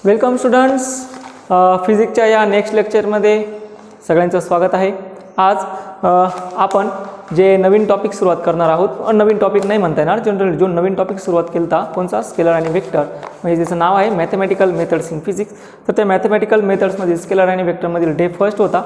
Welcome students, फिजिक्सच्या या next लेक्चरमध्ये सगळ्यांचं स्वागत आहे. आज आपण जे नवीन टॉपिक सुरुवात करणार आहोत, नवीन टॉपिक नाही म्हणता येणार, जनरल जो नवीन टॉपिक सुरुवात केला होता कोणता, स्केलर आणि वेक्टर, म्हणजे ज्याचं नाव आहे मॅथमॅटिकल मेथड्स इन फिजिक्स. तर त्या मॅथमॅटिकल मेथड्समध्ये स्केलर आणि वेक्टरमधील डे फर्स्ट होता.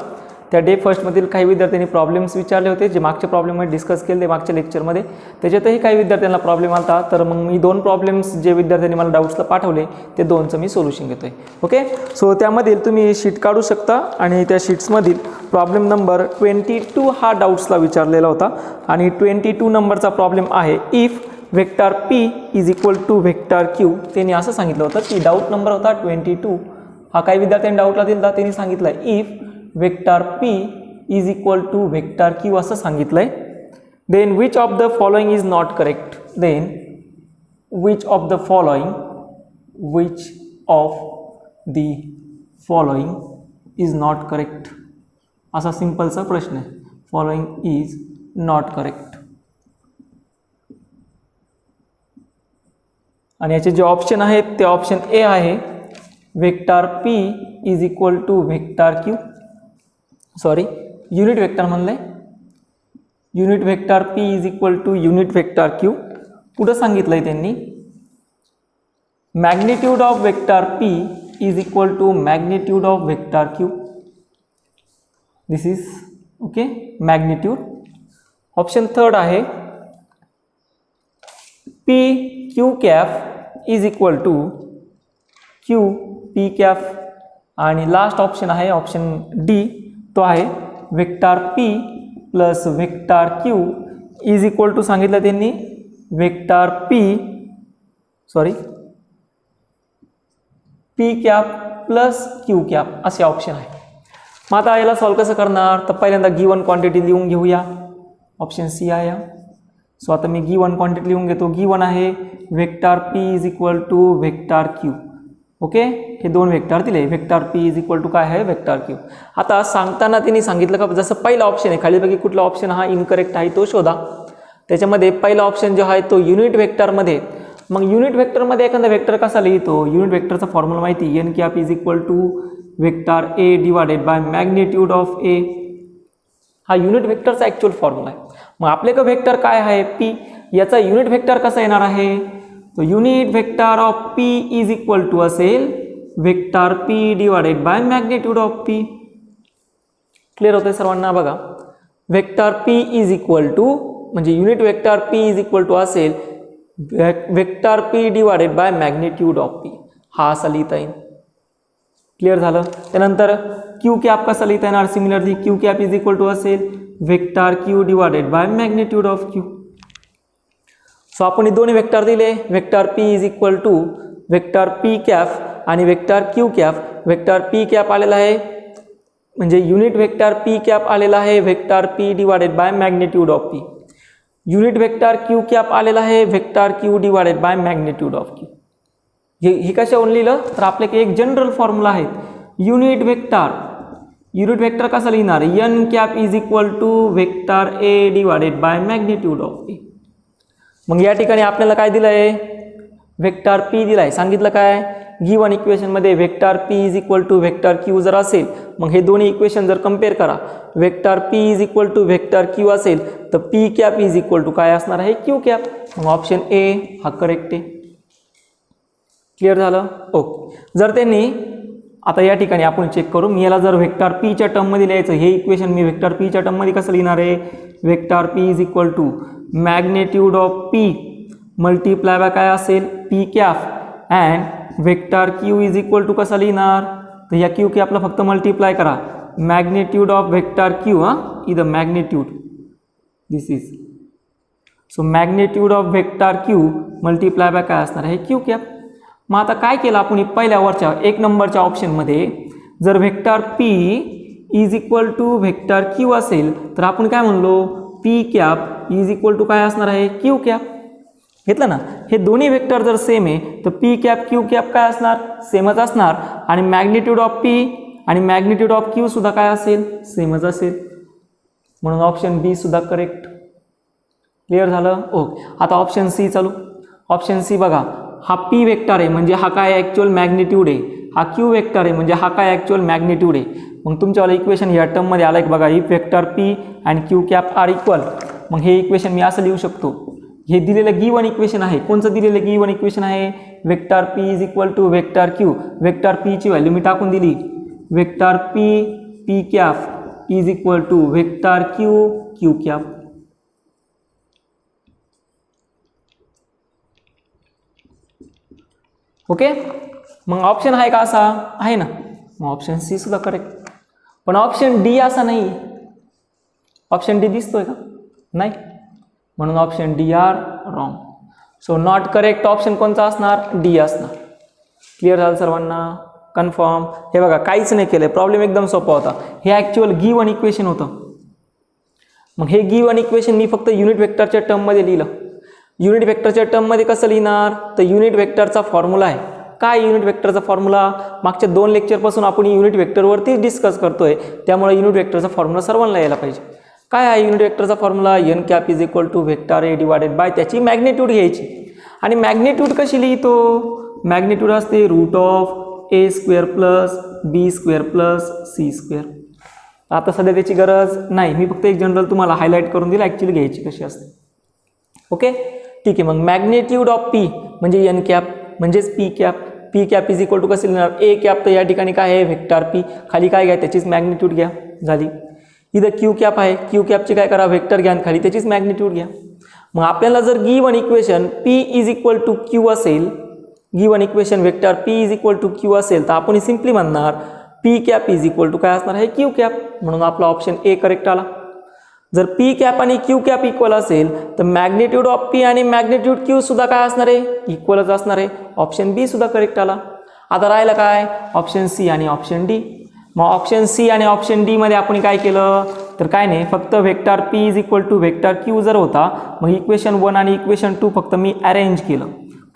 त्या डे फर्स्टमधील काही विद्यार्थ्यांनी प्रॉब्लेम्स विचारले होते, जे मागच्या प्रॉब्लेममध्ये डिस्कस केले मागच्या लेक्चरमध्ये. त्याच्यातही काही विद्यार्थ्यांना प्रॉब्लेम आला, तर मग मी दोन प्रॉब्लेम्स जे विद्यार्थ्यांनी मला डाऊट्सला पाठवले ते दोनचं मी सोल्युशन घेतो आहे. ओके, सो त्यामधील तुम्ही शीट काढू शकता आणि त्या शीट्समधील प्रॉब्लेम नंबर 22 हा डाऊट्सला विचारलेला होता. आणि 22 नंबरचा प्रॉब्लेम आहे if vector P is equal to vector Q. त्यांनी असं सांगितलं होतं की डाऊट नंबर होता 22 हा. काही विद्यार्थ्यांनी डाऊटला दिला, त्यांनी सांगितलं if vector P is equal to vector Q असं सांगितलं आहे. Then which of the following is not correct. Then which of the following is not correct असा सिंपलचा प्रश्न आहे. Following is not correct. आणि याचे जे ऑप्शन आहेत ते ऑप्शन ए आहे vector P is equal to vector Q. Sorry, unit vector म्हणलं आहे. Unit vector P is equal to unit vector Q. पुढं सांगितलं आहे त्यांनी magnitude of vector P is equal to magnitude of vector Q. This is okay magnitude. Option third आहे P Q cap is equal to Q P cap. आणि last option आहे option D, तो आहे vector P plus vector Q is equal to सांगितलं त्यांनी vector P cap plus Q cap असे option आहे. मग आता याला सॉल्व कसं करणार, तर पहिल्यांदा गिवन क्वांटिटी लिहून घेऊया. ऑप्शन सी आहे. सो आता मी गिवन क्वांटिटी लिहून घेतो. गिवन आहे vector P is equal to vector Q. Okay, हे दोन वेक्टर दिले. Vector P is equal to काय आहे वेक्टर Q. आता सांगताना त्यांनी सांगितलं का जसं पहिला ऑप्शन आहे खाली बघी कुठला ऑप्शन हा इनकरेक्ट आहे तो शोधा. त्याच्यामध्ये पहिला ऑप्शन जो आहे तो युनिट वेक्टरमध्ये. मग युनिट वेक्टरमध्ये एखादा वेक्टर कसा लिहितो, युनिट वेक्टरचा फॉर्म्युला माहिती N cap is equal to vector A divided by magnitude of A. हा युनिट वेक्टरचा ॲक्च्युअल फॉर्म्युला आहे. मग आपल्याकडे वेक्टर काय आहे P, याचा युनिट वेक्टर कसा येणार आहे, तो unit vector of P is equal to असेल vector P divided by magnitude of P. Clear होतंय सर्वांना. बघा vector P is equal to म्हणजे unit vector P is equal to असेल vector P divided by magnitude of P. हा असा लिहिता येईल. क्लिअर झालं. त्यानंतर Q कॅप कसा लिहिता येणार, similarly Q cap is equal to असेल vector Q divided by magnitude of Q. So आपण हे दोन्ही वेक्टर दिले. Vector P is equal to vector P cap आणि vector Q cap. Vector P cap आलेला आहे म्हणजे युनिट वेक्टर P कॅप आलेला आहे vector P divided by magnitude of P. Unit vector Q cap आलेला आहे vector Q divided by magnitude of Q. हे कशावरून लिहिलं तर आपल्याकडे एक जनरल फॉर्म्युला आहे युनिट वेक्टर. युनिट वेक्टर कसा लिहिणार, N cap is equal to vector A divided by magnitude of P. मग या ठिकाणी आपल्याला काय दिलं आहे, वेक्टर P दिला आहे. सांगितलं काय गिवन इक्वेशनमध्ये vector P is equal to vector Q जर असेल, मग हे दोन्ही इक्वेशन जर कम्पेअर करा, vector P is equal to vector Q असेल तर P cap is equal to काय असणार आहे Q कॅप. मग ऑप्शन ए हा करेक्ट आहे. क्लिअर झालं. ओके, जर त्यांनी आता या ठिकाणी आपण चेक करू, मी याला जर वेक्टर P च्या टर्ममध्ये लिहायचं, हे इक्वेशन मी वेक्टर P च्या टर्ममध्ये कसं लिहिणार आहे, vector P is equal to magnitude of P multiply by काय असेल P cap and vector Q is equal to कसं लिहिणार, तर या Q कॅपला फक्त मल्टिप्लाय करा मॅग्निट्यूड ऑफ वेक्टर Q. इथं magnitude this is so magnitude of vector Q multiply by काय असणार आहे Q कॅप. मग आता काय केलं आपण पहिल्या वरच्या एक नंबरच्या ऑप्शनमध्ये जर vector P is equal to vector Q असेल तर आपण काय म्हणलो P cap is equal to काय असणार आहे Q कॅप. घेतलं ना. हे दोन्ही वेक्टर जर सेम आहे तर P कॅप Q कॅप काय असणार, सेमच असणार. आणि मॅग्निट्यूड ऑफ P आणि मॅग्निट्यूड ऑफ Q सुद्धा काय असेल, सेमच असेल. म्हणून ऑप्शन बी सुद्धा करेक्ट. क्लियर झालं. ओके, आता ऑप्शन सी चालू. ऑप्शन सी बघा, हा पी वेक्टर आहे म्हणजे हा काय ॲक्च्युअल मॅग्निट्यूड आहे, हा क्यू वेक्टर आहे म्हणजे हा काय ॲक्च्युअल मॅग्नेट्यूड आहे. मग तुमच्यावाला इक्वेशन ह्या टर्ममध्ये आलं आहे बघा, if vector P and Q cap are equal. मग हे इक्वेशन मी असं लिहू शकतो, हे दिलेलं गिवन इक्वेशन आहे. कोणचं दिलेलं गिवन इक्वेशन आहे? Vector P is equal to vector Q. वेक्टर पीची व्हॅल्यू मी टाकून दिली, vector P cap is equal to vector Q cap. Okay, मग ऑप्शन आहे का असा? आहे ना, मग ऑप्शन सी सुद्धा करेक्ट. पण ऑप्शन डी असा नाही. ऑप्शन डी दिसतोय का? नाही, म्हणून option D are wrong. So not correct option कोणता असणार? डी असणार. क्लिअर झालं सर्वांना? कन्फर्म. हे बघा काहीच नाही केलं, प्रॉब्लेम एकदम सोपा होता. हे ॲक्च्युअल गिवन इक्वेशन होतं. मग हे गिवन इक्वेशन मी फक्त युनिट वेक्टरच्या टर्ममध्ये लिहिलं. युनिट वेक्टरच्या टर्ममध्ये कसं लिहिणार? तर युनिट वेक्टरचा फॉर्म्युला आहे. काय युनिट वेक्टरचा फॉर्म्युला? मागच्या 2 लेक्चरपासून आपण युनिट वेक्टरवरतीच डिस्कस करतोय, त्यामुळे युनिट वेक्टरचा फॉर्म्युला सर्वांना यायला पाहिजे. काय आहे युनिट वेक्टरचा फॉर्म्युला? N cap is equal to vector A divided by त्याची मॅग्नेट्यूड घ्यायची. आणि मॅग्नेट्यूड कशी लिहितो? मॅग्नेट्यूड असते root of A square plus B square plus C square. आता सध्या त्याची गरज नाही, मी फक्त एक जनरल तुम्हाला हायलाईट करून दिलं ॲक्च्युअली घ्यायची कशी असते. ओके, ठीक आहे. मग मॅग्नेट्यूड ऑफ पी म्हणजे एन कॅप म्हणजेच P cap. P cap is equal to कसं लिहिणार? ए कॅप तर या ठिकाणी काय आहे? Vector P. खाली काय घ्या? त्याचीच मॅग्नेट्यूड घ्या. झाली. इथं क्यू कॅप आहे, क्यू कॅपची काय करा? वेक्टर घ्या, खाली त्याचीच मॅग्नेट्यूड घ्या. मग आपल्याला जर given equation P is equal to Q असेल, given equation vector P is equal to Q असेल, तर आपण सिम्पली म्हणणार P cap is equal to काय असणार आहे? Q cap. म्हणून आपला ऑप्शन ए करेक्ट आला. जर पी कॅप आणि क्यू कॅप इक्वल असेल तर मॅग्नेट्यूड ऑफ पी आणि मॅग्नेट्यूड क्यू सुद्धा काय असणार आहे? इक्वलच असणार आहे. ऑप्शन बी सुद्धा करेक्ट आला. आता राहिलं काय? ऑप्शन सी आणि ऑप्शन डी. मग ऑप्शन सी आणि ऑप्शन डी मध्ये आपण काय केलं? तर काय नाही, फक्त vector P is equal to vector Q जर होता, मग इक्वेशन 1 आणि इक्वेशन 2 फक्त मी अरेंज केलं.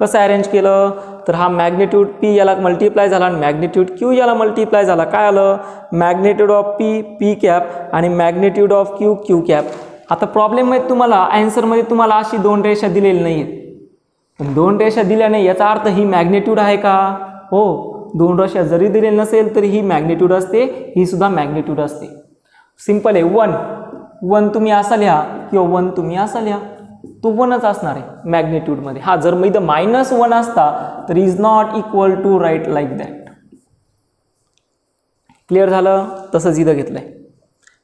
कसं अरेंज केलं? तर हा मॅग्नेट्यूड पी याला मल्टिप्लाय झाला आणि मॅग्नेट्यूड क्यू याला मल्टिप्लाय झाला. काय आलं? मॅग्नेट्यूड ऑफ पी कॅप आणि मॅग्नेट्यूड ऑफ क्यू कॅप. आता प्रॉब्लेममध्ये तुम्हाला आन्सरमध्ये तुम्हाला अशी 2 रेषा दिलेली नाही आहेत. पण 2 रेषा दिल्या नाही याचा अर्थ ही मॅग्नेट्यूड आहे का? हो, 2 रेषा जरी दिलेली नसेल तरी ही मॅग्नेट्यूड असते, ही सुद्धा मॅग्नेट्यूड असते. सिंपल आहे. 1 तुम्ही असा लिहा किंवा 1 तुम्ही असा लिहा, तो 1च असणार आहे मॅग्नेट्यूडमध्ये. हा जर मग इथं -1 असता तर is not equal to right like that. Clear झालं? तसंच इथं घेतलंय.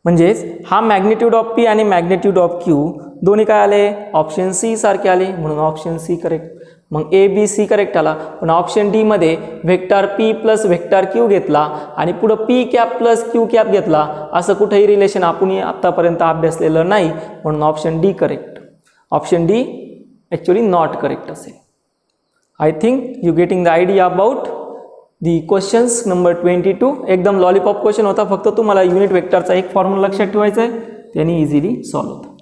म्हणजेच हा मॅग्नेट्यूड ऑफ पी आणि मॅग्नेट्यूड ऑफ क्यू दोन्ही काय आले? ऑप्शन सी सारखे आले, म्हणून ऑप्शन सी करेक्ट. मग ए बी सी करेक्ट आला. पण ऑप्शन डी मध्ये vector P plus vector Q घेतला आणि पुढं P cap plus Q cap घेतला, असं कुठेही रिलेशन आपण आतापर्यंत अभ्यासलेलं नाही, म्हणून option D correct. Option D actually not correct असेल. I think you getting the idea about the questions number 22. एकदम लॉलीपॉप क्वेश्चन होता, फक्त तुम्हाला युनिट वेक्टरचा एक फॉर्म्युला लक्षात ठेवायचा आहे, त्याने इझिली सॉल्व्ह होतं.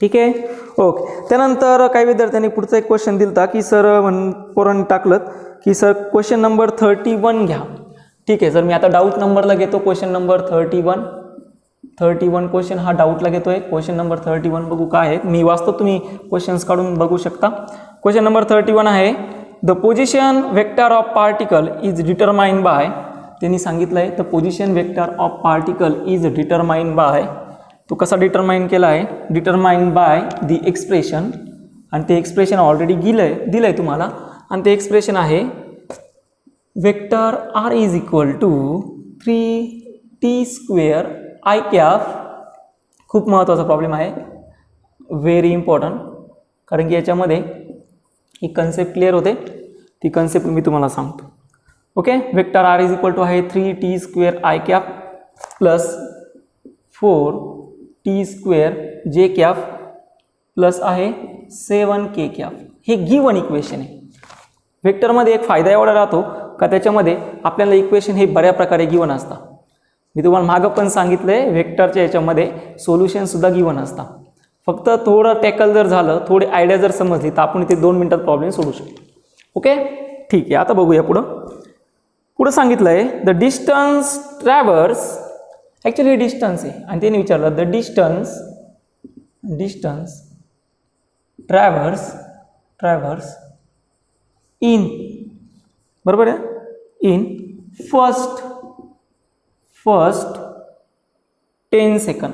ठीक आहे, ओके. त्यानंतर काही विद्यार्थ्यांनी पुढचा एक क्वेश्चन दिलता की सर पोरांनी टाकलं की सर क्वेश्चन नंबर 31 घ्या. ठीक आहे सर, मी आता डाऊट नंबरला घेतो. क्वेश्चन नंबर 31 क्वेश्चन हा डाऊटला घेतोय. क्वेश्चन नंबर 31 बघू काय आहे, मी वाचतो, तुम्ही क्वेश्चन्स काढून बघू शकता. क्वेश्चन नंबर 31 आहे, the position vector of particle is determined by. त्यांनी सांगितलं आहे the position vector of particle is determined by. तो कसा डिटरमाइन केला आहे? डिटरमाइंड बाय दी एक्सप्रेशन, आणि ते एक्सप्रेशन ऑलरेडी दिलं आहे तुम्हाला, आणि ते एक्सप्रेशन आहे vector R is equal to 3t² I cap. खूप महत्त्वाचा प्रॉब्लेम आहे, व्हेरी इम्पॉर्टंट, कारण की याच्यामध्ये ही कन्सेप्ट क्लिअर होते. ती कन्सेप्ट मी तुम्हाला सांगतो. Okay, vector R is equal to आहे 3t² I cap plus 4t² J cap plus आहे 7k कॅप. हे गिवन इक्वेशन आहे. वेक्टरमध्ये एक फायदा एवढा राहतो का त्याच्यामध्ये आपल्याला इक्वेशन हे बऱ्या प्रकारे गिवन असतात. मी तुम्हाला मागं पण सांगितलं आहे, वेक्टरच्या याच्यामध्ये सोल्युशनसुद्धा गिवन असतात. फक्त थोडं टॅकल जर झालं, थोडी आयडिया जर समजली, तर आपण इथे 2 मिनिटात प्रॉब्लेम सोडू शकतो. ओके, ठीक आहे. आता बघूया पुढं सांगितलं आहे the distance traverse. Actually distance आहे आणि त्याने विचारलं द डिस्टन्स ट्रॅव्हर्स इन, बरोबर आहे, इन फर्स्ट 10 सेकंद,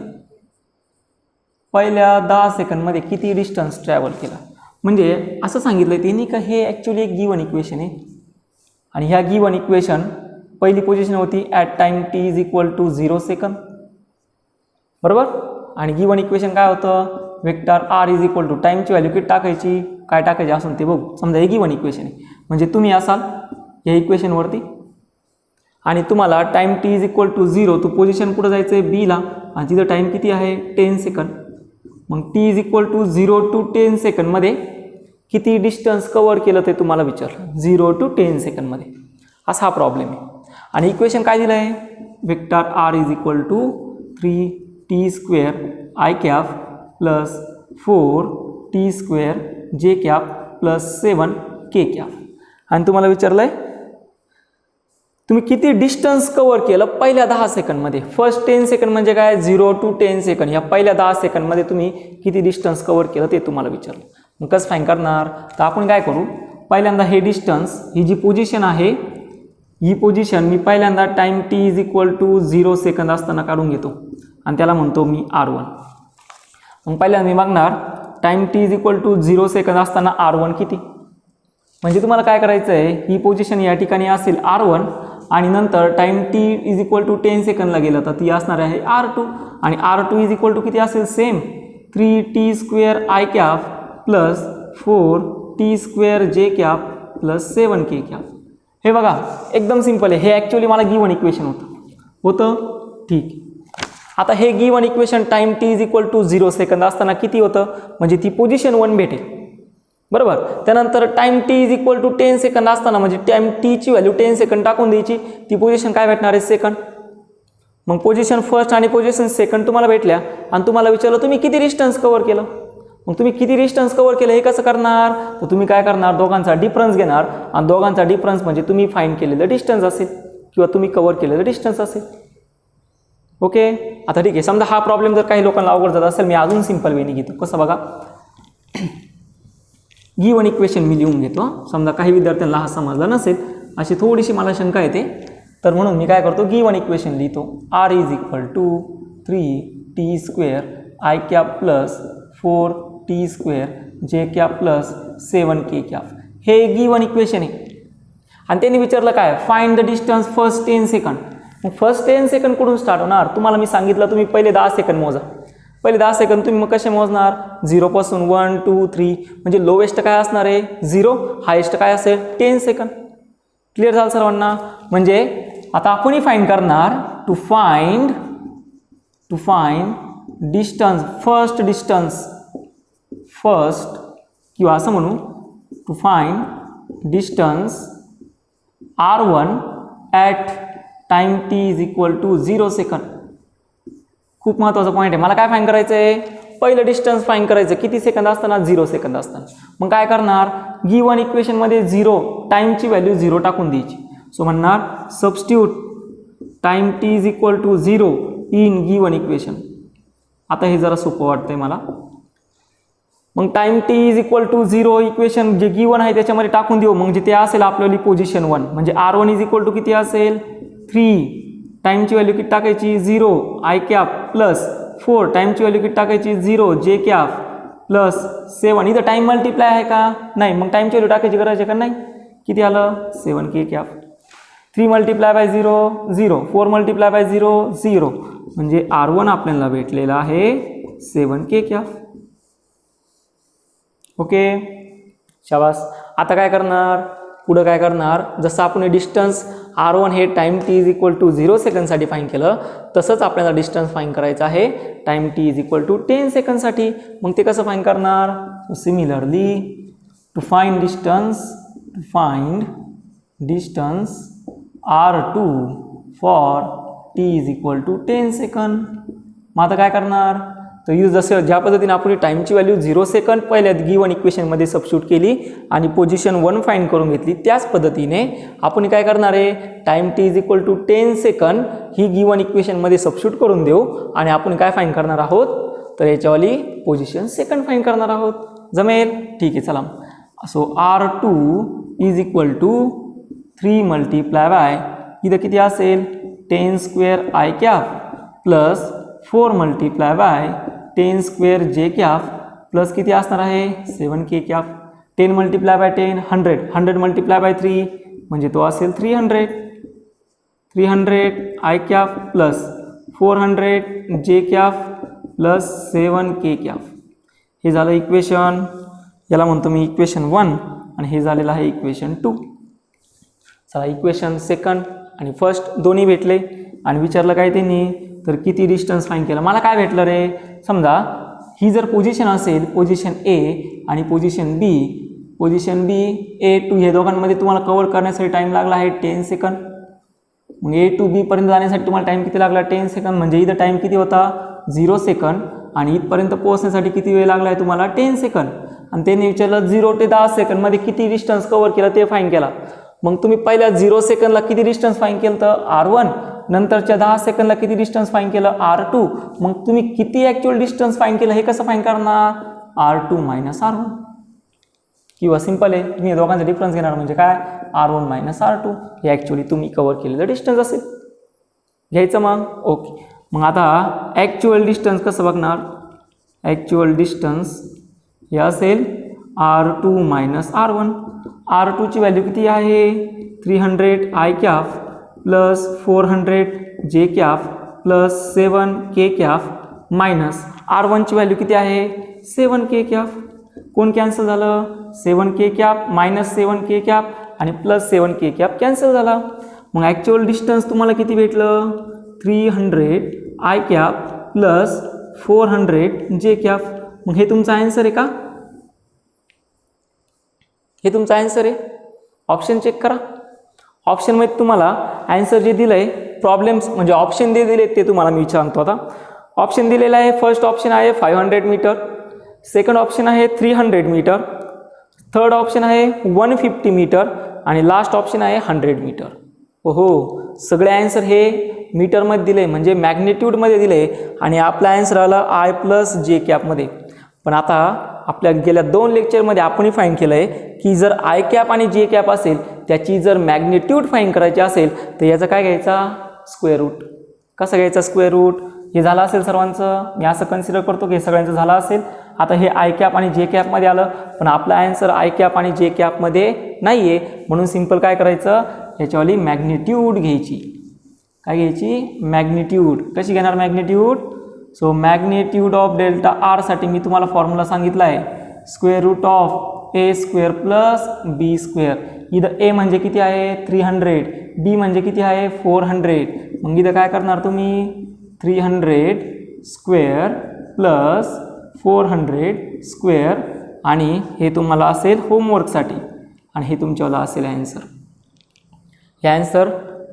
पहिल्या 10 सेकंदमध्ये किती डिस्टन्स ट्रॅव्हल केला. म्हणजे असं सांगितलं त्यांनी का हे ॲक्च्युली एक गिवन इक्वेशन आहे आणि ह्या गिवन इक्वेशन पहिली पोझिशन होती at time T is equal to 0 second, बरोबर. आणि गिवन इक्वेशन काय होतं, vector R is equal to टाईमची व्हॅल्यू किती टाकायची, काय टाकायची असून ते बघू. समजा हे गिवन इक्वेशन आहे म्हणजे तुम्ही असाल या इक्वेशनवरती आणि तुम्हाला time T is equal to 0, तो पोझिशन कुठं जायचं आहे बीला आणि तिथं टाईम किती आहे 10 सेकंद. मग T is equal to 0 to 10 सेकंदमध्ये किती डिस्टन्स कवर केलं ते तुम्हाला विचारलं, 0 to 10 सेकंदमध्ये. असा हा प्रॉब्लेम आहे. आणि इक्वेशन काय दिलं आहे, vector R is equal to 3t² I cap plus 4t² J cap plus 7k cap. आणि तुम्हाला विचारलं आहे तुम्ही किती डिस्टन्स कवर केलं पहिल्या 10 सेकंदमध्ये. फर्स्ट 10 सेकंद म्हणजे काय, 0 to 10 सेकंद. या पहिल्या 10 सेकंदमध्ये तुम्ही किती डिस्टन्स कवर केलं ते तुम्हाला विचारलं. मग कसं फाईन करणार, तर आपण काय करू, पहिल्यांदा हे डिस्टन्स, ही जी पोझिशन आहे ही पोझिशन मी पहिल्यांदा time T is equal to 0 second असताना काढून घेतो आणि त्याला म्हणतो मी R1. मग पहिल्यांदा मी मागणार time T is equal to 0 second असताना R1 किती. म्हणजे तुम्हाला काय करायचं आहे, ही पोझिशन या ठिकाणी असेल R1 आणि नंतर time T is equal to 10 सेकंदला गेलं तर ती असणार आहे R2 आणि R2 इज इक्वल टू किती असेल, same 3t² I cap plus 4t² J cap plus 7k cap. हे बघा एकदम सिंपल आहे. हे ॲक्च्युली मला गिवन इक्वेशन होतं ठीक. आता हे given equation time T is equal to 0 second असताना किती होतं, म्हणजे ती पोझिशन 1 भेटेल, बरोबर. त्यानंतर time T is equal to 10 second असताना म्हणजे टाईम टीची व्हॅल्यू 10 सेकंद टाकून द्यायची, ती पोझिशन काय भेटणार आहे, सेकंड. मग पोझिशन फर्स्ट आणि पोझिशन सेकंड तुम्हाला भेटल्या आणि तुम्हाला विचारलं तुम्ही किती डिस्टन्स कव्हर केलं. मग तुम्ही किती डिस्टन्स कव्हर केलं हे कसं करणार, तर तुम्ही काय करणार, दोघांचा डिफरन्स घेणार आणि दोघांचा डिफरन्स म्हणजे तुम्ही फाईंड केलेलं डिस्टन्स असेल किंवा तुम्ही कव्हर केलेलं डिस्टन्स असेल. ओके. आता ठीक आहे, समजा हा प्रॉब्लेम जर काही लोकांना अवघड जात असेल, मी अजून सिंपल वेने घेतो. कसं बघा, गिवन इक्वेशन मी लिहून घेतो. समजा काही विद्यार्थ्यांना हा समजला नसेल, अशी थोडीशी मला शंका येते, तर म्हणून मी काय करतो, गिवन इक्वेशन लिहितो. R is equal to 3t² I cap plus 4t² J cap plus 7k cap. हे गिवन इक्वेशन आहे आणि त्यांनी विचारलं काय, find the distance first 10 second. मग फर्स्ट 10 सेकंड कुठून स्टार्ट होणार, तुम्हाला मी सांगितलं तुम्ही पहिले 10 सेकंड मोजा. पहिले 10 सेकंद तुम्ही मग कसे मोजणार, 0 पासून 1 2 3 म्हणजे लोवेस्ट काय असणार आहे 0, हायेस्ट काय असेल 10 सेकंद. क्लिअर झालं सर्वांना. म्हणजे आता आपणही फाइंड करणार टू फाइंड डिस्टन्स, फर्स्ट किंवा असं म्हणू to find distance R1 at time T is equal to 0 second. खूप महत्त्वाचा पॉईंट आहे. मला काय फाईंड करायचं आहे, पहिलं डिस्टन्स फाईंड करायचं किती सेकंद असताना, 0 सेकंद असताना. मग काय करणार, गिवन इक्वेशनमध्ये 0 टाईमची व्हॅल्यू 0 टाकून द्यायची. सो म्हणणार substitute time T is equal to 0 in given equation. आता हे जरा सोपं वाटतंय मला. मग time T is equal to 0 equation जे गिवन आहे त्याच्यामध्ये टाकून देऊ. म्हणजे ते असेल आपल्याला पोझिशन 1 म्हणजे R1 इज इक्वल टू किती असेल 3, टाईमची व्हॅल्यू किती टाकायची 0 आय कॅप प्लस 4, टाईमची व्हॅल्यू किती टाकायची 0 जे कॅप प्लस 7. इथं टाईम मल्टिप्लाय आहे का नाही, मग टाईमची व्हॅल्यू टाकायची गरज आहे का नाही. किती आलं 7k cap. 3 multiply bye 0 0, 4 multiply bye 0 0 म्हणजे R1 आपल्याला भेटलेला आहे 7k कॅप. ओके शाबास. आता काय करणार, पुढं काय करणार, जसं आपण हे डिस्टन्स R1 हे time T is equal to 0 सेकंडसाठी फाईंड केलं, तसंच आपल्याला डिस्टन्स फाईंड करायचं आहे time T is equal to 10 सेकंडसाठी. मग ते कसं फाईंड करणार, similarly to find distance R2 for T is equal to 10 second. मग आता काय करणार, तर जसं ज्या पद्धतीने आपण टाईमची व्हॅल्यू 0 सेकंड पहिल्या गिवन इक्वेशनमध्ये सबस्टिट्यूट केली आणि पोझिशन 1 फाईंड करून घेतली, त्याच पद्धतीने आपण काय करणार आहे, time T is equal to 10 second ही गिवन इक्वेशनमध्ये सबस्टिट्यूट करून देऊ आणि आपण काय फाईंड करणार आहोत, तर याच्यावाली पोझिशन सेकंड फाईंड करणार आहोत. जमेल, ठीक आहे चला. So R2 is equal to 3 multiply by इथं किती असेल 10 square I cap plus 4 multiply by 10 square J cap plus किती असणार आहे 7k cap. 10 multiply by 10 100, 100 multiply by 3 म्हणजे तो असेल 300. 300 आय कॅप प्लस 400 जे कॅप प्लस 7k कॅप. हे झालं इक्वेशन, याला म्हणतो मी इक्वेशन 1 आणि हे झालेलं आहे इक्वेशन 2. चला इक्वेशन सेकंड आणि फर्स्ट दोन्ही भेटले आणि विचारलं काय त्यांनी तर किती डिस्टन्स फाइंड केलं. मला काय भेटलं रे, समजा ही जर पोझिशन असेल पोझिशन ए आणि position B, position B A to हे दोघांमध्ये तुम्हाला कव्हर करण्यासाठी टाईम लागला आहे 10 सेकंद. मग ए टू बी पर्यंत जाण्यासाठी तुम्हाला टाईम किती लागला 10 सेकंद, म्हणजे इथं टाईम किती होता 0 सेकंद आणि इथपर्यंत पोहोचण्यासाठी किती वेळ लागला आहे तुम्हाला 10 सेकंद. आणि त्यांनी विचारलं 0 ते 10 सेकंदमध्ये किती डिस्टन्स कव्हर केला ते फाईंड केला. मग तुम्ही पहिल्या 0 सेकंदला किती डिस्टन्स फाईंड केलं तर R1, नंतरच्या 10 सेकंदला किती डिस्टन्स फाईंड केलं R2. मग तुम्ही किती ॲक्च्युअल डिस्टन्स फाईंड केलं हे कसं फाईंड करणार R2 मायनस R1, किंवा सिंपल आहे तुम्ही दोघांचा डिफरन्स घेणार म्हणजे काय R1 मायनस R2 हे ॲक्च्युअली तुम्ही कव्हर केलेलं डिस्टन्स असेल घ्यायचं. मग ओके, मग आता ॲक्च्युअल डिस्टन्स कसं बघणार, ॲक्च्युअल डिस्टन्स हे असेल R2 मायनस R1. R2ची व्हॅल्यू किती आहे 300 आय कॅप प्लस 400 जे cap plus 7k cap minus R1ची व्हॅल्यू किती आहे 7k कॅप. कोण कॅन्सल झालं 7k cap minus 7k cap आणि प्लस 7k कॅप कॅन्सल झाला. मग ॲक्च्युअल डिस्टन्स तुम्हाला किती भेटलं 300 आय कॅप प्लस 400 जे कॅप. मग हे तुमचा आन्सर आहे का, हे तुमचा आन्सर आहे. ऑप्शन चेक करा, ऑप्शनमध्ये तुम्हाला आन्सर जे दिलं आहे प्रॉब्लेम्स म्हणजे ऑप्शन जे दिले ते तुम्हाला मी सांगतो. आता ऑप्शन दिलेला आहे, फर्स्ट ऑप्शन आहे 500 मीटर, सेकंड ऑप्शन आहे 300 मीटर, थर्ड ऑप्शन आहे 150 मीटर आणि लास्ट ऑप्शन आहे 100 मीटर. हो सगळे आन्सर हे मीटरमध्ये दिले म्हणजे मॅग्निट्यूडमध्ये दिले आणि आपला आन्सर आला आय प्लस जे कॅपमध्ये. पण आता आपल्या गेल्या 2 लेक्चरमध्ये आपणही फाईंड केलं आहे की जर आय कॅप आणि जे कॅप असेल त्याची जर मॅग्निट्यूड फाईंड करायची असेल तर याचा काय घ्यायचा स्क्वेअर रूट. कसं घ्यायचा स्क्वेअर रूट, हे झालं असेल सर्वांचं, मी असं कन्सिडर करतो की हे सगळ्यांचं झालं असेल. आता हे आय कॅप आणि जे कॅपमध्ये आलं पण आपला आन्सर आय कॅप आणि जे कॅपमध्ये नाही आहे म्हणून सिम्पल काय करायचं याच्यावाली मॅग्निट्यूड घ्यायची. काय घ्यायची मॅग्निट्यूड. कशी घेणार magnitude, so magnitude of delta R साठी मी तुम्हाला फॉर्म्युला सांगितला आहे square root of A square plus B square. इथं ए म्हणजे किती आहे 300, बी म्हणजे किती आहे 400. मग इथं काय करणार तुम्ही 300 स्क्वेअर प्लस 400 स्क्वेअर आणि हे तुम्हाला असेल होमवर्कसाठी आणि हे तुमच्यावाला असेल ॲन्सर. हे ॲन्सर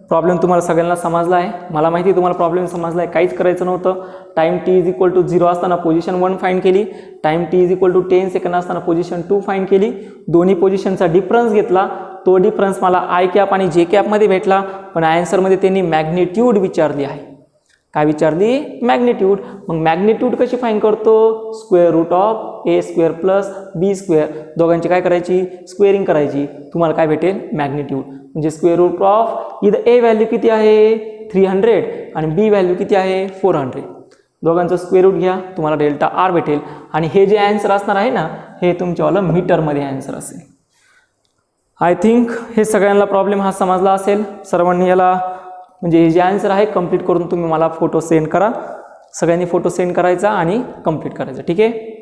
प्रॉब्लेम तुम्हाला सगळ्यांना समजला आहे, मला माहिती आहे तुम्हाला प्रॉब्लेम समजला आहे. काहीच करायचं नव्हतं. Time t is equal to 0 असताना पोझिशन 1 फाईंड केली, time t is equal to 10 second असताना पोझिशन 2 फाईंड केली, दोन्ही पोझिशनचा डिफरन्स घेतला, तो डिफरन्स मला आय कॅप आणि जे कॅपमध्ये भेटला. पण ॲन्सरमध्ये त्यांनी मॅग्निट्यूड विचारली आहे. काय विचारली मॅग्निट्यूड. मग मॅग्निट्यूड कशी फाईंड करतो square root of A square plus B square, दोघांची काय करायची स्क्वेअरिंग करायची, तुम्हाला काय भेटेल मॅग्निट्यूड. म्हणजे स्क्वेअर रूट ऑफ इथं ए व्हॅल्यू किती आहे 300 आणि बी व्हॅल्यू किती आहे 400, दोघांचं स्क्वेअर रूट घ्या तुम्हाला डेल्टा आर भेटेल. आणि हे जे ॲन्सर असणार आहे ना हे तुमच्यावालं मीटरमध्ये ॲन्सर असेल. आय थिंक हे सगळ्यांना प्रॉब्लेम हा समजला असेल. सर्वांनी याला म्हणजे हे जे ॲन्सर आहे कंप्लीट करून तुम्ही मला फोटो सेंड करा. सगळ्यांनी फोटो सेंड करायचा आणि कंप्लीट करायचा. ठीक आहे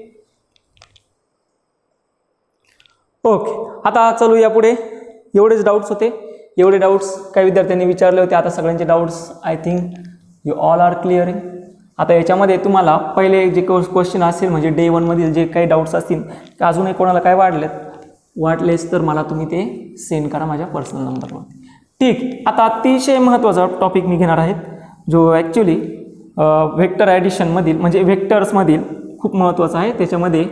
ओके. आता चलू या पुढे. एवढेच डाऊट्स होते, एवढे डाऊट्स काही विद्यार्थ्यांनी विचारले होते. आता सगळ्यांचे डाऊट्स I think you all are clearing. आता याच्यामध्ये तुम्हाला पहिले जे क्वेश्चन असेल म्हणजे डे 1 मधील जे काही डाऊट्स असतील की अजूनही कोणाला काय वाटलेस तर मला तुम्ही ते सेंड करा माझ्या पर्सनल नंबरवरती. ठीक. आता अतिशय महत्त्वाचा टॉपिक मी घेणार आहे जो ॲक्च्युली व्हेक्टर ॲडिशनमधील म्हणजे व्हेक्टर्समधील खूप महत्त्वाचा आहे. त्याच्यामध्ये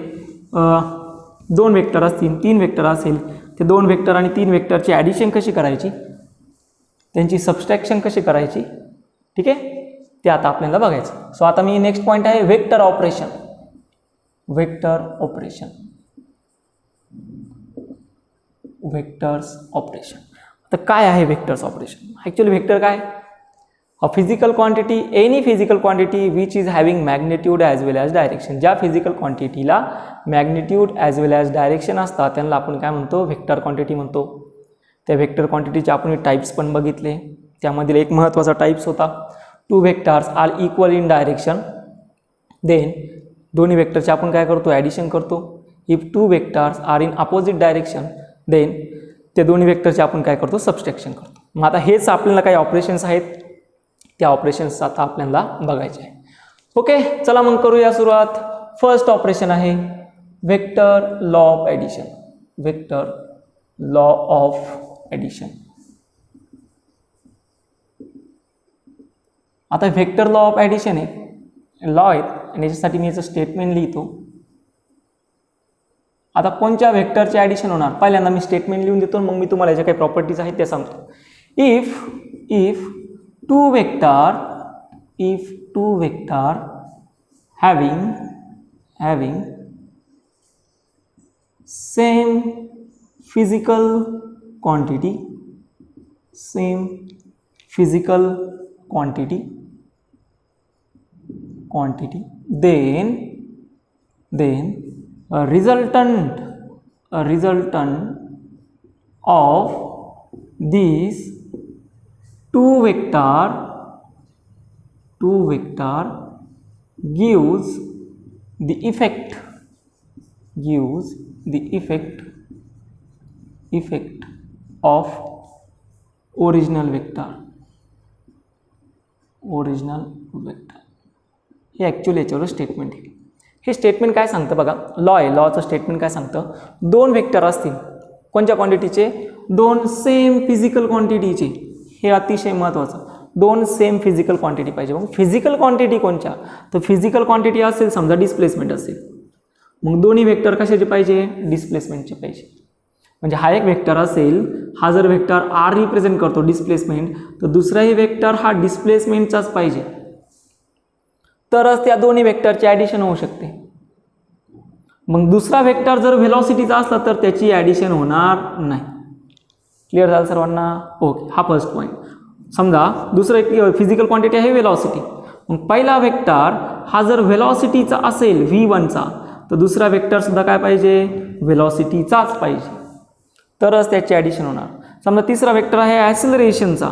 2 वेक्टर असतील 3 वेक्टर असेल, ते 2 वेक्टर आणि 3 वेक्टरची ॲडिशन कशी करायची, त्यांची सबस्ट्रॅक्शन कशी करायची, ठीक आहे ते आता आपल्याला बघायचं. सो आता मी नेक्स्ट पॉईंट आहे vector operation. Vector operation, vectors operation. तर काय आहे व्हेक्टर्स ऑपरेशन? ॲक्च्युअली व्हेक्टर काय? A physical quantity, any physical quantity which is having magnitude as well as direction. ज्या फिजिकल क्वांटिटीला मॅग्निट्यूड ॲज वेल ॲज डायरेक्शन असतात त्यांना आपण काय म्हणतो? व्हेक्टर क्वांटिटी म्हणतो. त्या व्हेक्टर क्वांटिटीचे आपण टाईप्स पण बघितले. त्यामधील एक महत्त्वाचा टाईप्स होता two vectors are equal in direction. Then दोन्ही व्हेक्टरचे आपण काय करतो? ॲडिशन करतो. If two vectors are in opposite direction then ते दोन्ही व्हेक्टरचे आपण काय करतो? सबस्ट्रॅक्शन करतो. मग आता हेच आपल्याला काही ऑपरेशन्स आहेत, त्या ऑपरेशन्स आता आपल्याला बघायचे आहे. ओके, चला मग करूया सुरुवात. फर्स्ट ऑपरेशन आहे vector law of addition. Vector law of addition. आता व्हेक्टर लॉ ऑफ ॲडिशन आहे, लॉ आहेत आणि याच्यासाठी मी याचं स्टेटमेंट लिहितो. आता कोणत्या व्हेक्टरचे ॲडिशन होणार? पहिल्यांदा मी स्टेटमेंट लिहून देतो, मग मी तुम्हाला याच्या काही प्रॉपर्टीज आहेत त्या सांगतो. If two vector having same physical quantity then a resultant of these two vector gives the effect of original vector. हे ॲक्च्युअली याच्यावर स्टेटमेंट आहे. हे स्टेटमेंट काय सांगतं बघा, लॉ आहे. लॉचं स्टेटमेंट काय सांगतं? दोन व्हेक्टर असतील कोणत्या क्वांटिटीचे? दोन सेम फिजिकल क्वांटिटीचे. हे अतिशय महत्त्वाचं. दोन सेम फिजिकल क्वांटिटी पाहिजे. मग फिजिकल क्वांटिटी कोणत्या? तर फिजिकल क्वांटिटी असेल समजा डिस्प्लेसमेंट असेल, मग दोन्ही व्हेक्टर कशाचे पाहिजे? डिस्प्लेसमेंटचे पाहिजे. म्हणजे हा एक व्हेक्टर असेल, हा जर व्हेक्टर आर रिप्रेझेंट करतो डिस्प्लेसमेंट, तर दुसराही व्हेक्टर हा डिस्प्लेसमेंटचाच पाहिजे, तरच त्या दोन्ही व्हेक्टरची ॲडिशन होऊ शकते. मग दुसरा व्हेक्टर जर व्हेलॉसिटीचा असला तर त्याची ॲडिशन होणार नाही. क्लिअर झालं सर्वांना? ओके, हा फर्स्ट पॉईंट. समजा दुसरं एक फिजिकल क्वांटिटी आहे व्हेलॉसिटी. मग पहिला व्हेक्टर हा जर व्हेलॉसिटीचा असेल v1चा, तर दुसरा व्हेक्टरसुद्धा काय पाहिजे? व्हेलॉसिटीचाच पाहिजे, तरच त्याची ॲडिशन होणार. समजा तिसरा व्हेक्टर आहे ॲसिलरेशनचा.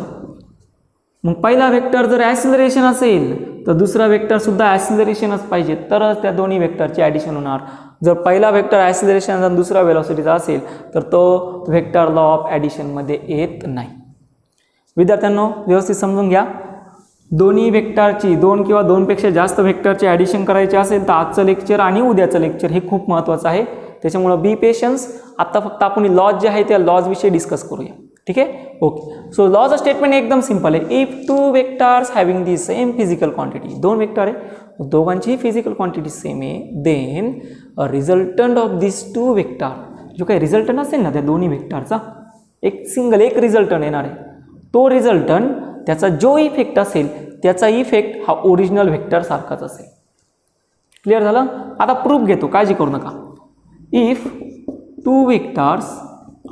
मग पहिला व्हेक्टर जर ॲसिलरेशन असेल तर दुसरा व्हेक्टरसुद्धा ॲसिलरेशनच पाहिजे, तरच त्या दोन्ही व्हेक्टरची ॲडिशन होणार. जर पहिला व्हेक्टर ॲसिलरेशनचा आणि दुसरा व्हेलॉसिटीचा असेल तर तो व्हेक्टर लॉ ऑफ ॲडिशनमध्ये येत नाही. विद्यार्थ्यांनो, व्यवस्थित समजून घ्या. दोन्ही व्हेक्टरची, दोन किंवा दोनपेक्षा जास्त व्हेक्टरची ॲडिशन करायची असेल तर आजचं लेक्चर आणि उद्याचं लेक्चर हे खूप महत्त्वाचं आहे. त्याच्यामुळं बी पेशन्स. आत्ता फक्त आपण लॉज जे आहे त्या लॉजविषयी डिस्कस करूया. ठीक आहे? ओके. सो लॉचं स्टेटमेंट एकदम सिंपल आहे. If two vectors having the same physical quantity, दोन व्हेक्टर आहे, दोघांचीही फिजिकल क्वांटिटी सेम आहे, then a resultant of this two vector, जो काही रिझल्टंट असेल ना त्या दोन्ही व्हेक्टरचा, एक रिझल्टंट येणार आहे. तो रिझल्टंट, त्याचा जो इफेक्ट असेल त्याचा इफेक्ट हा ओरिजिनल व्हेक्टर सारखाच असेल. क्लिअर झालं? आता प्रूफ घेतो, काळजी करू नका. If two vectors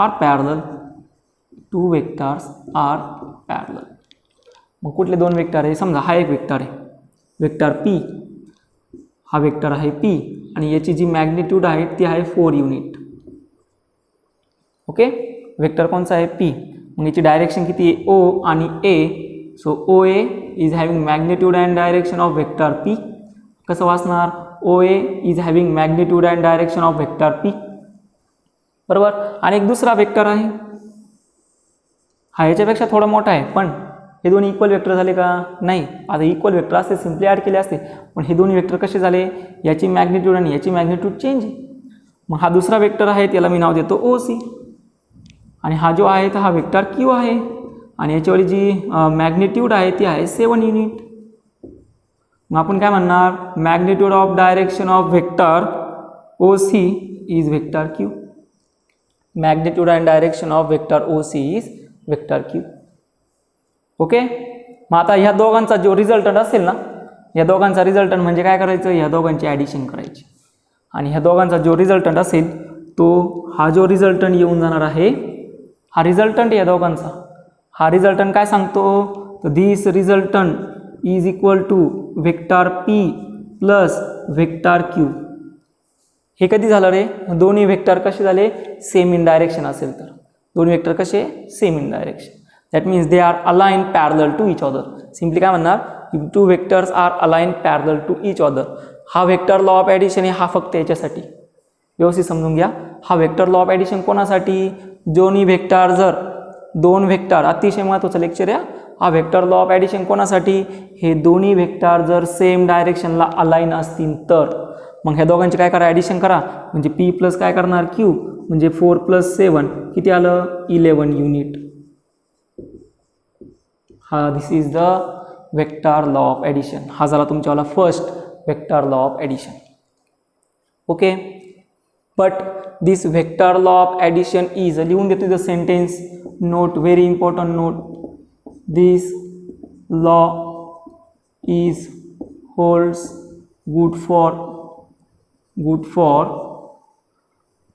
are parallel, मग कुठले दोन व्हेक्टर आहे? समजा हा एक व्हेक्टर आहे, व्हेक्टर पी. हा व्हेक्टर आहे पी आणि याची जी मॅग्निट्यूड आहे ती आहे 4 युनिट. ओके, व्हेक्टर कोणचा आहे? पी. मग याची डायरेक्शन किती आहे? ओ आणि A. So O A is having magnitude and direction of vector P. कसं वाचणार? O A is having magnitude and direction of vector P. बरोबर. आणि एक दुसरा व्हेक्टर आहे, हा याच्यापेक्षा थोडा मोठा आहे, पण हे दोन्ही इक्वल वेक्टर झाले का? नाही. आता इक्वल वेक्टर असते सिम्पली ॲड केले असते, पण हे दोन्ही वेक्टर कसे झाले? याची मॅग्निट्यूड आणि याची मॅग्निट्यूड चेंज आहे. मग हा दुसरा वेक्टर आहे, त्याला मी नाव देतो ओ सी. आणि हा जो आहे तर हा वेक्टर क्यू आहे आणि याच्यावाली जी मॅग्निट्यूड आहे ती आहे 7 युनिट. मग आपण काय म्हणणार? Magnitude of direction of vector O C is vector Q. Magnitude and direction of vector O C is vector Q. Okay. मग आता ह्या दोघांचा जो रिझल्टंट असेल ना, या दोघांचा रिझल्टंट म्हणजे काय करायचं? ह्या दोघांची ॲडिशन करायची. आणि ह्या दोघांचा जो रिझल्टंट असेल तो हा जो रिझल्टंट येऊन जाणार आहे हा रिझल्टंट या दोघांचा, हा रिझल्टंट काय सांगतो, तर this resultant is equal to vector P plus vector Q. हे कधी झालं रे, दोन्ही वेक्टर कसे झाले, सेम इन डायरेक्शन असेल तर, दोन्ही वेक्टर कसे same in direction, that means they are align parallel to each other. Simply काय म्हणणार, two vectors are align parallel to each other. हा वेक्टर लॉ ऑफ ॲडिशन आहे, हा फक्त याच्यासाठी व्यवस्थित समजून घ्या. हा वेक्टर लॉ ऑफ ॲडिशन कोणासाठी, दोन्ही वेक्टर जर दोन वेक्टर, अतिशय महत्त्वाचं लेक्चर आहे हा वेक्टर लॉ ऑफ ॲडिशन कोणासाठी, हे दोन्ही वेक्टर जर सेम डायरेक्शनला अलाइन असतील तर. मग ह्या दोघांचे काय करा, ॲडिशन करा, म्हणजे पी प्लस काय करणार क्यू, म्हणजे 4 + 7 किती आलं, 11 युनिट. हा this is the vector law of addition. हा झाला तुमच्यावाला first vector law of addition. Okay, but this vector law of addition is, लिहून देतो the sentence, note, very important note, this law is holds good for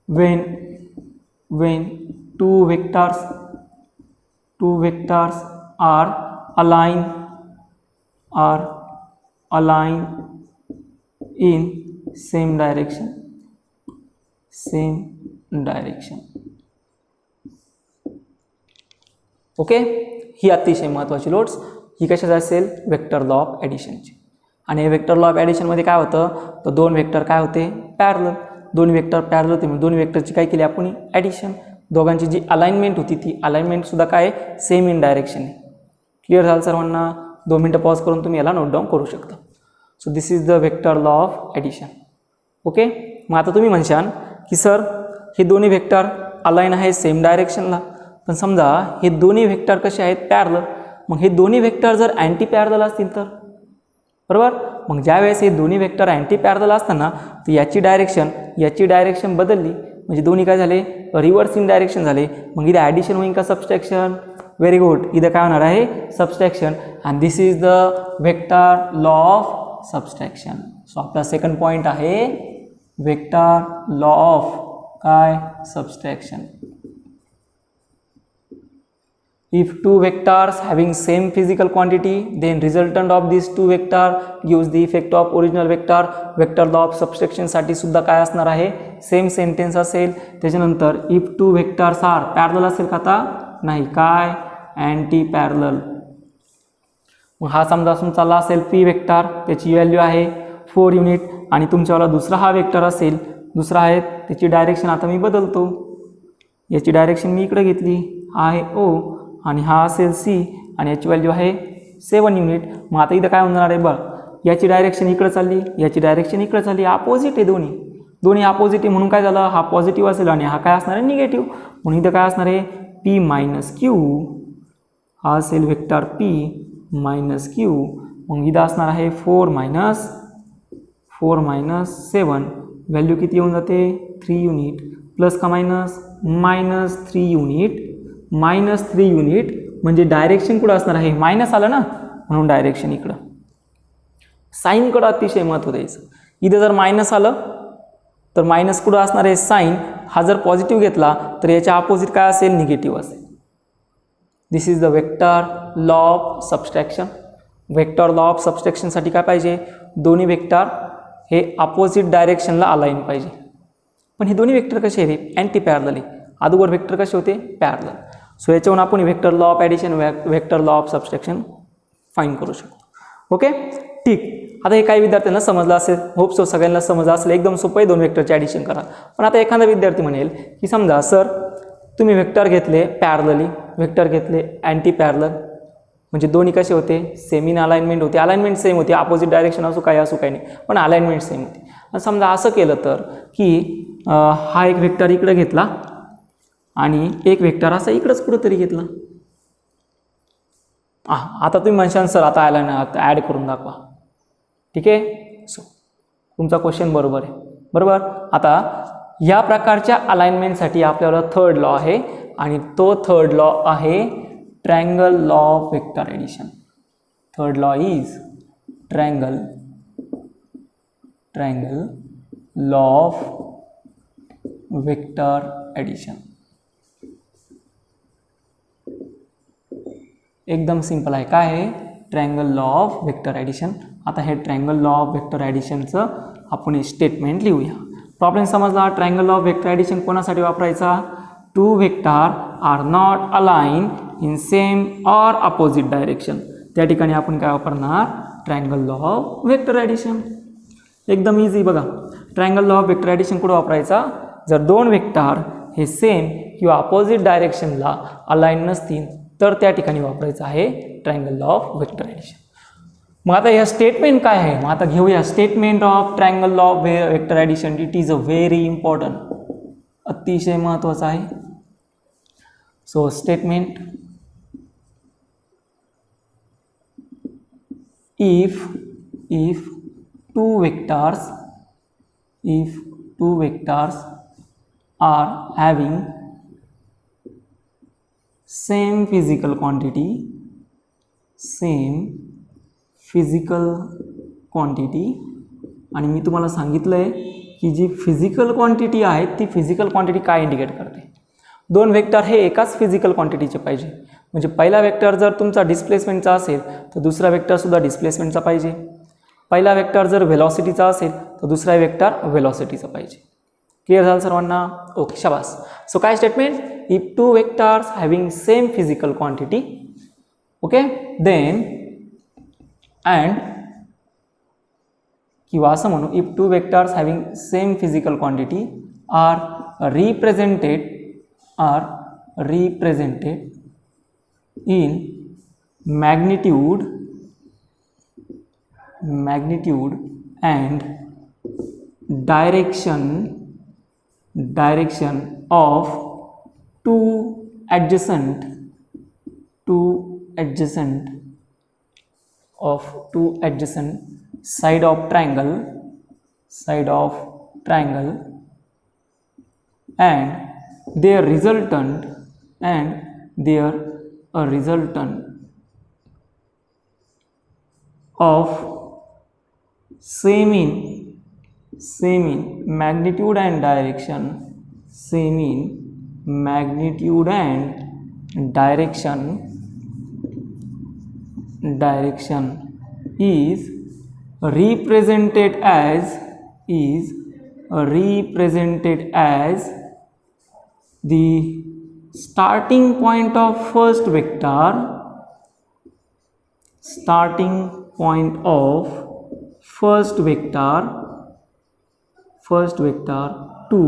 when two vectors are aligned in same direction. Okay, ही अतिशय महत्त्वाची notes, ही कशाची असेल, vector law of ॲडिशनची. आणि हे vector law of ॲडिशनमध्ये काय होतं, तर दोन वेक्टर काय होते, पॅरलल, दोन वेक्टर पॅरलल होते, म्हणजे दोन वेक्टरची काय केली आपण, ॲडिशन. दोघांची जी अलाइनमेंट होती ती अलाइनमेंटसुद्धा काय, सेम इन डायरेक्शन. क्लिअर झालं सर्वांना. 2 मिनटं पॉज करून तुम्ही याला नोट डाऊन करू शकता. So this is the vector law of addition. Okay, मग आता तुम्ही म्हणशाल की सर हे दोन्ही वेक्टर अलाइन आहे सेम डायरेक्शनला, पण समजा हे दोन्ही वेक्टर कसे आहेत, पॅरलल. मग हे दोन्ही वेक्टर जर अँटी पॅरलल असतील तर, बरोबर. मग ज्यावेळेस हे दोन्ही वेक्टर अँटी पॅरलल असताना तर याची डायरेक्शन बदलली, म्हणजे दोन्ही काय झाले, रिव्हर्स इन डायरेक्शन झाले. मग इथे ॲडिशन होईल का सबस्ट्रॅक्शन, व्हेरी गुड, इथं काय होणार आहे, subtraction. And this is the vector law of subtraction. So आपला सेकंड पॉईंट आहे वेक्टर लॉ ऑफ काय, subtraction. If two vectors having same physical quantity, then resultant of these two vector gives the effect of original vector. Vector law of subtraction साठी सुद्धा काय असणार आहे, same sentence असेल. त्याच्यानंतर if two vectors are parallel असेल का, आता नाही, काय, अँटी पॅरलल. मग हा समजा तुमचा असेल पी वेक्टर, त्याची व्हॅल्यू आहे 4 युनिट, आणि तुमच्यावाला दुसरा हा वेक्टर असेल, दुसरा आहे, त्याची डायरेक्शन आता मी बदलतो, याची डायरेक्शन मी इकडे घेतली, हा आहे ओ, आणि हा असेल सी, आणि याची व्हॅल्यू आहे 7 युनिट. मग आता इथं काय होणार आहे बघ, याची डायरेक्शन इकडे चालली, याची डायरेक्शन इकडे चालली, अपोजिट आहे दोन्ही अपोजिट आहे, म्हणून काय झालं, हा पॉझिटिव्ह असेल आणि हा काय असणार आहे, निगेटिव्ह. म्हणून इथं काय असणार आहे, पी मायनस क्यू, हा असेल वेक्टर पी मायनस क्यू. मग इथं असणार आहे 4 मायनस 7, व्हॅल्यू किती येऊन जाते, 3 युनिट, प्लस का मायनस, -3 युनिट, म्हणजे डायरेक्शन कुठं असणार आहे, मायनस आलं ना, म्हणून डायरेक्शन इकडं. साईनकडं अतिशय महत्त्व द्यायचं. इथं जर मायनस आलं तर मायनस कुठं असणार आहे, साईन. हा जर पॉझिटिव्ह घेतला तर याच्या अपोजिट काय असेल, निगेटिव्ह असेल. This is the vector law of subtraction. Vector law of सबस्ट्रॅक्शनसाठी काय पाहिजे, दोन्ही वेक्टर हे अपोजिट डायरेक्शनला अलाइन पाहिजे. पण हे दोन्ही वेक्टर कसे आहे, अँटी पॅरलल आहे. अगोदर वेक्टर कसे होते, पॅरलल. सो याच्यावरून आपण vector law of addition, vector law of subtraction fine करू शकतो. ओके, ठीक. आता हे काही विद्यार्थ्यांना समजलं असेल, होप सो सगळ्यांना समजलं असेल, एकदम सोपं आहे, 2 वेक्टरचे ॲडिशन करा. पण आता एखादा विद्यार्थी म्हणेल की समजा सर तुम्ही वेक्टर घेतले पॅरलली, वेक्टर घेतले अँटी पॅरलल, म्हणजे दोन्ही कसे होते, सेम इन अलाइनमेंट होते, अलाइनमेंट सेम होती, अपोजिट डायरेक्शन असो काही नाही, पण अलाइनमेंट सेम होती. आणि समजा असं केलं तर की हा एक वेक्टर इकडे घेतला आणि एक वेक्टर असा इकडंच कुठंतरी घेतला. आता तुम्ही म्हणशाल सर आता आला ना, आता ॲड करून दाखवा. ठीक आहे, सो तुमचा क्वेश्चन बरोबर आहे, बरोबर. आता या प्रकारच्या अलाइनमेंटसाठी आपल्याला थर्ड लॉ आहे, आणि तो थर्ड लॉ आहे triangle law of vector addition. Third law is triangle law of vector addition. एकदम सिंपल आहे. काय आहे? Triangle law of vector addition. आता हे ट्रायंगल लॉ ऑफ वेक्टर ॲडिशनचं आपण स्टेटमेंट लिहूया. प्रॉब्लेम समजला. Triangle law of vector addition कोणासाठी वापरायचा? Two vector are not align in same or opposite direction. त्या ठिकाणी आपण काय वापरणार? Triangle law of vector addition. एकदम इझी. बघा, triangle law of vector addition कुठं वापरायचा? जर दोन वेक्टर हे सेम किंवा अपोजिट डायरेक्शनला अलाइन नसतील तर त्या ठिकाणी वापरायचं आहे triangle law of vector addition. मग आता या स्टेटमेंट काय आहे? मग आता घेऊया statement of triangle law of vector addition. It is a very important, अतिशय महत्त्वाचं आहे. So statement, if two vectors are having same physical quantity आणि मी तुम्हाला सांगितलं आहे की जी फिजिकल क्वांटिटी आहे ती फिजिकल क्वांटिटी काय इंडिकेट करते? दोन वेक्टर हे एकाच फिजिकल क्वांटिटीचे पाहिजे. म्हणजे पहिला वेक्टर जर तुमचा डिस्प्लेसमेंटचा असेल तर दुसरा वेक्टरसुद्धा डिस्प्लेसमेंटचा पाहिजे. पहिला वेक्टर जर व्हेलॉसिटीचा असेल तर दुसरा वेक्टर व्हेलॉसिटीचा पाहिजे. क्लिअर झालं सर्वांना? ओके, शाबास. सो काय statement? If two vectors having same physical quantity, okay, then and किंवा असं म्हणू, if two vectors having same physical quantity are represented in magnitude and direction of two adjacent side of triangle and their resultant of same in magnitude and direction is represented as the starting point of first vector to,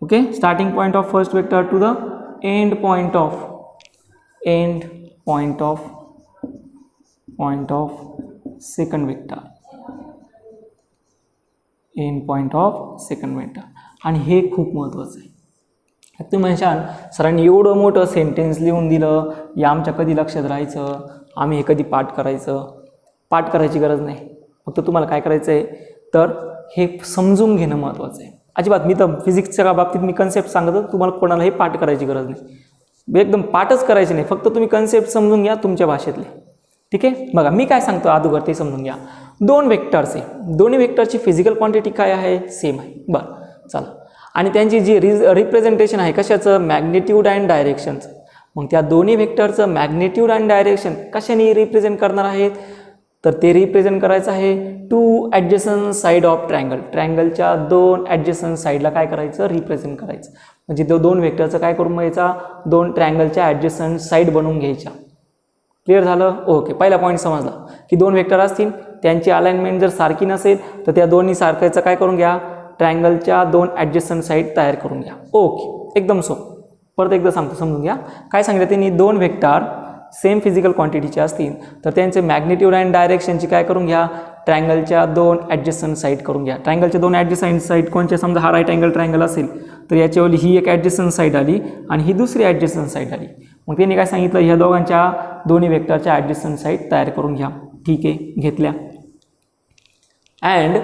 okay, starting point of first vector to the end point of second vector. आणि हे खूप महत्त्वाचं आहे. तुम्ही म्हणशाल सरांनी एवढं मोठं sentence लिहून दिलं, या आमच्या कधी लक्षात राहायचं? आम्ही हे कधी पाठ करायचं? पाठ करायची गरज नाही. फक्त तुम्हाला काय करायचं आहे तर हे समजून घेणं महत्त्वाचं आहे. अजिबात मी तर फिजिक्सच्या बाबतीत मी कन्सेप्ट सांगतो, तुम्हाला कोणालाही पाठ करायची गरज नाही. एकदम पाठच करायचे नाही, फक्त तुम्ही कन्सेप्ट समजून घ्या तुमच्या भाषेतले. ठीक आहे? बघा मी काय सांगतो अगोदर ते समजून घ्या. दोन वेक्टर्स आहे, दोन्ही वेक्टरची फिजिकल क्वांटिटी काय आहे? सेम आहे. बरं, चला. आणि त्यांची जी रिप्रेझेंटेशन आहे कशाचं? मॅग्निट्यूड अँड डायरेक्शनचं. मग त्या दोन्ही वेक्टरचं मॅग्निट्यूड अँड डायरेक्शन कशाने रिप्रेझेंट करणार आहेत? तर ते रिप्रेझेंट करायचं आहे two adjacent side of triangle. ट्रायंगलच्या दोन ॲडजसंट साईडला काय करायचं? रिप्रेझेंट करायचं. म्हणजे तो दोन वेक्टरचं काय करून घ्यायचा? दोन ट्रायंगलच्या ॲडजसंट साईड बनवून घ्यायच्या. क्लिअर झालं? ओके, पहिला पॉईंट समजला की दोन वेक्टर असतील, त्यांची अलाइनमेंट जर सारखी नसेल तर त्या दोन्ही सारख्याचं काय करून घ्या? ट्रायंगलच्या दोन ॲडजसंट साईड तयार करून घ्या. ओके, एकदम सोपं. परत एकदा सांगतो, समजून घ्या. काय सांगितलं त्यांनी? दोन वेक्टर सेम फिजिकल क्वांटिटीचे असतील तर त्यांचे मॅग्निट्यूड अँड डायरेक्शनची काय करून घ्या? ट्रायंगलच्या दोन ॲडजसंट साईड करून घ्या. ट्रायंगलच्या दोन ॲडजसंट साईड कोणत्या? समजा हा राईट अँगल ट्रायंगल असेल तर याच्यावरली ही एक ॲडजसंट साईड आली आणि ही दुसरी ॲडजसंट साईड आली. मग त्यांनी काय सांगितलं? ह्या दोघांच्या दोन्ही वेक्टरच्या ॲडजसंट साईड तयार करून घ्या. ठीक आहे, घेतल्या. अँड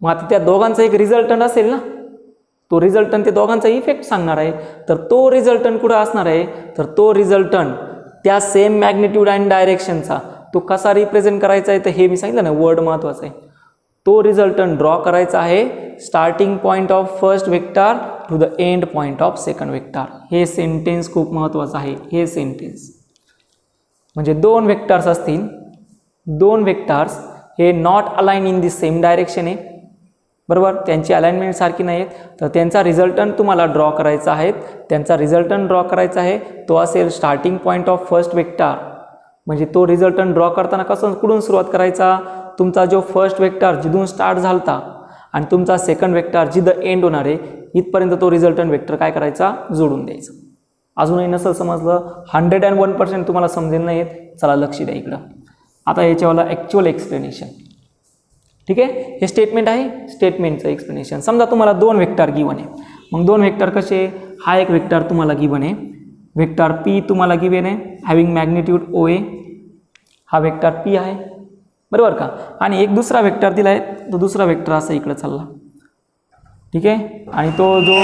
मग आता त्या दोघांचा एक रिझल्टंट असेल ना, तो रिझल्टंट ते दोघांचा इफेक्ट सांगणार आहे. तर तो रिझल्टंट कुठं असणार आहे? तर तो रिझल्टंट त्या सेम मॅग्निट्यूड अँड डायरेक्शनचा तो कसा रिप्रेझेंट करायचा आहे? तर हे मी सांगितलं ना, वर्ड महत्त्वाचं आहे. तो रिझल्टंट ड्रॉ करायचा आहे starting point of first vector to the end point of second vector. हे सेंटेन्स खूप महत्त्वाचं आहे. हे सेंटेन्स म्हणजे दोन वेक्टर्स असतील, दोन वेक्टर्स हे not align in the same direction आहे, बरोबर, त्यांची अलाइनमेंट सारखी नाही आहेत, तर त्यांचा रिझल्टंट तुम्हाला ड्रॉ करायचा आहे. त्यांचा रिझल्टंट ड्रॉ करायचा आहे तो असेल starting point of first vector. म्हणजे तो रिझल्टंट ड्रॉ करताना कुठून सुरुवात करायचा, तुमचा जो फर्स्ट वेक्टर जिथून स्टार्ट झालता आणि तुमचा सेकंड वेक्टर जिथं एंड होणार आहे इथपर्यंत तो रिझल्टंट वेक्टर काय करायचा, जोडून द्यायचा. अजूनही नसेल समजलं, 101% तुम्हाला समजेल नाही येत, चला लक्ष द्या इकडं. आता याच्यावाला ॲक्च्युअल एक्सप्लेनेशन. ठीक आहे, हे स्टेटमेंट आहे, स्टेटमेंटचं एक्सप्लेनेशन. समजा तुम्हाला दोन वेक्टर गिवन आहे, मग दोन वेक्टर कसे, हा एक वेक्टर तुम्हाला गिवन आहे, वेक्टर पी तुम्हाला गिवन आहे हॅविंग मॅग्निट्यूड OA, हा वेक्टर पी आहे, बरोबर का, आणि एक दुसरा वेक्टर दिला आहे, तो दुसरा वेक्टर असा इकडे चालला. ठीक आहे, आणि तो जो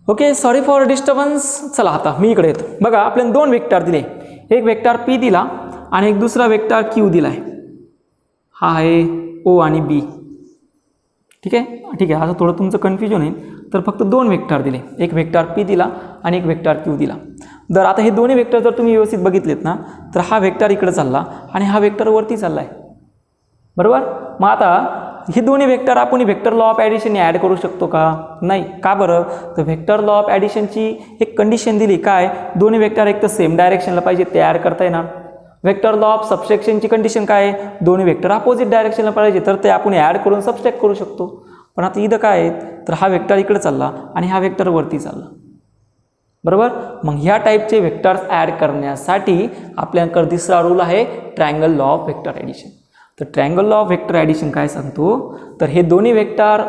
ओके, सॉरी फॉर डिस्टर्बन्स. चला आता मी इकडे येतो. बघा आपल्याला दोन वेक्टर दिले, एक वेक्टर पी दिला आणि एक दुसरा वेक्टर क्यू दिला आहे, हा आहे O आणि B. ठीक आहे, ठीक आहे, आता थोडं तुमचं कन्फ्युजन होईल, तर फक्त दोन वेक्टर दिले, एक वेक्टर पी दिला आणि एक वेक्टर क्यू दिला. तर आता हे दोन्ही वेक्टर जर तुम्ही व्यवस्थित बघितलेत ना, तर हा वेक्टर इकडे चालला आणि हा वेक्टर वरती चालला आहे, बरोबर. मग आता हे दोन्ही वेक्टर आपण वेक्टर लॉ ऑफ ॲडिशनने ॲड करू शकतो का, नाही. का बरं, तर वेक्टर लॉ ऑफ ॲडिशनची एक कंडिशन दिली, काय, दोन्ही वेक्टर एक तर सेम डायरेक्शनला पाहिजे, ते ॲड करता येणार. वेक्टर लॉ ऑफ सबस्ट्रॅक्शनची कंडिशन काय आहे, दोन्ही वेक्टर अपोजिट डायरेक्शनला पाहिजे, तर ते आपण ॲड करून सबस्ट्रॅक्ट करू शकतो. पण आता इथं काय आहे, तर हा वेक्टर इकडे चालला आणि हा वेक्टर वरती चालला, बरोबर. मग ह्या टाईपचे वेक्टर्स ॲड करण्यासाठी आपल्याकडे तिसरा रूल आहे triangle law of vector addition. तर triangle law of vector addition काय सांगतो, तर हे दोन्ही वेक्टर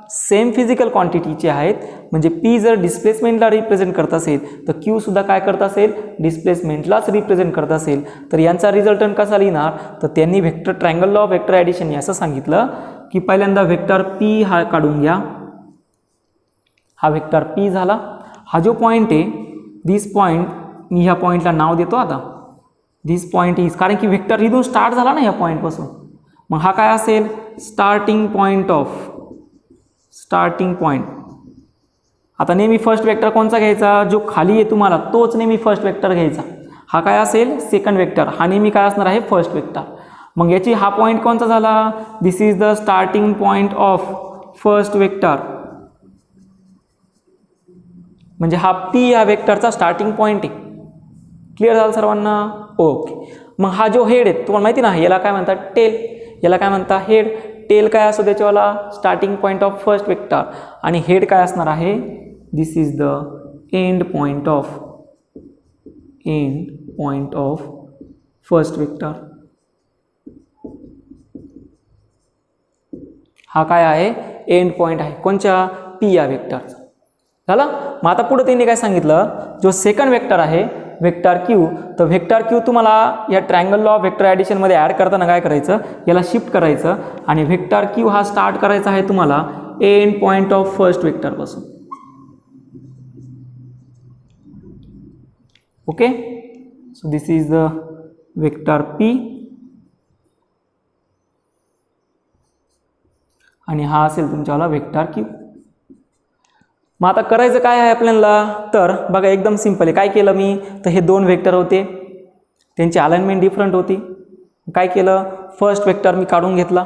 सेम फिजिकल क्वांटिटीचे आहेत, म्हणजे पी जर डिस्प्लेसमेंटला रिप्रेझेंट करत असेल तर क्यू सुद्धा काय करत असेल, डिस्प्लेसमेंटलाच रिप्रेझेंट करत असेल, तर यांचा रिझल्टंट कसा लिहिणार, तर त्यांनी vector triangle law of vector addition असं सांगितलं की पहिल्यांदा वेक्टर पी हा काढून घ्या, हा वेक्टर पी झाला, हा जो पॉईंट आहे दिस पॉईंट, मी ह्या पॉईंटला नाव देतो आता, दिस पॉईंट इज, कारण की वेक्टर इथून स्टार्ट झाला ना ह्या पॉईंटपासून, मग हा काय असेल, starting point of, starting point. आता नेहमी फर्स्ट वेक्टर कोणचा घ्यायचा, जो खाली आहे तुम्हाला तोच नेहमी फर्स्ट वेक्टर घ्यायचा. हा काय असेल, सेकंड वेक्टर, हा नेहमी काय असणार आहे, फर्स्ट वेक्टर. मग याची हा पॉईंट कोणता झाला, this is the starting point of first vector, म्हणजे हा पी या वेक्टरचा स्टार्टिंग पॉईंट आहे. क्लिअर झालं सर्वांना, ओके. मग हा जो हेड आहे तुम्हाला माहिती ना, याला काय म्हणतात, टेल, याला काय म्हणतात, हेड. टेल काय असतो त्याच्यावाला, starting point of first vector, आणि हेड काय असणार आहे, this is the end point of first vector. हा काय आहे, एंड पॉईंट आहे, कोणच्या, पी या वेक्टरचा. झालं. मग आता पुढे त्यांनी काय सांगितलं, जो सेकंड वेक्टर आहे वेक्टर क्यू, तर वेक्टर क्यू तुम्हाला या ट्रायंगल लॉ ऑफ वेक्टर ॲडिशनमध्ये ॲड करताना काय करायचं, याला शिफ्ट करायचं आणि वेक्टर क्यू हा स्टार्ट करायचा आहे तुम्हाला एंड पॉईंट ऑफ फर्स्ट वेक्टरपासून. Okay, so this is the vector P आणि हा असेल तुमच्यावाला वेक्टर क्यू. मग आता करायचं काय आहे आपल्याला, तर बघा एकदम सिंपल आहे. काय केलं मी, तर हे दोन वेक्टर होते, त्यांची अलाइनमेंट डिफरंट होती. काय केलं, फर्स्ट वेक्टर मी काढून घेतला,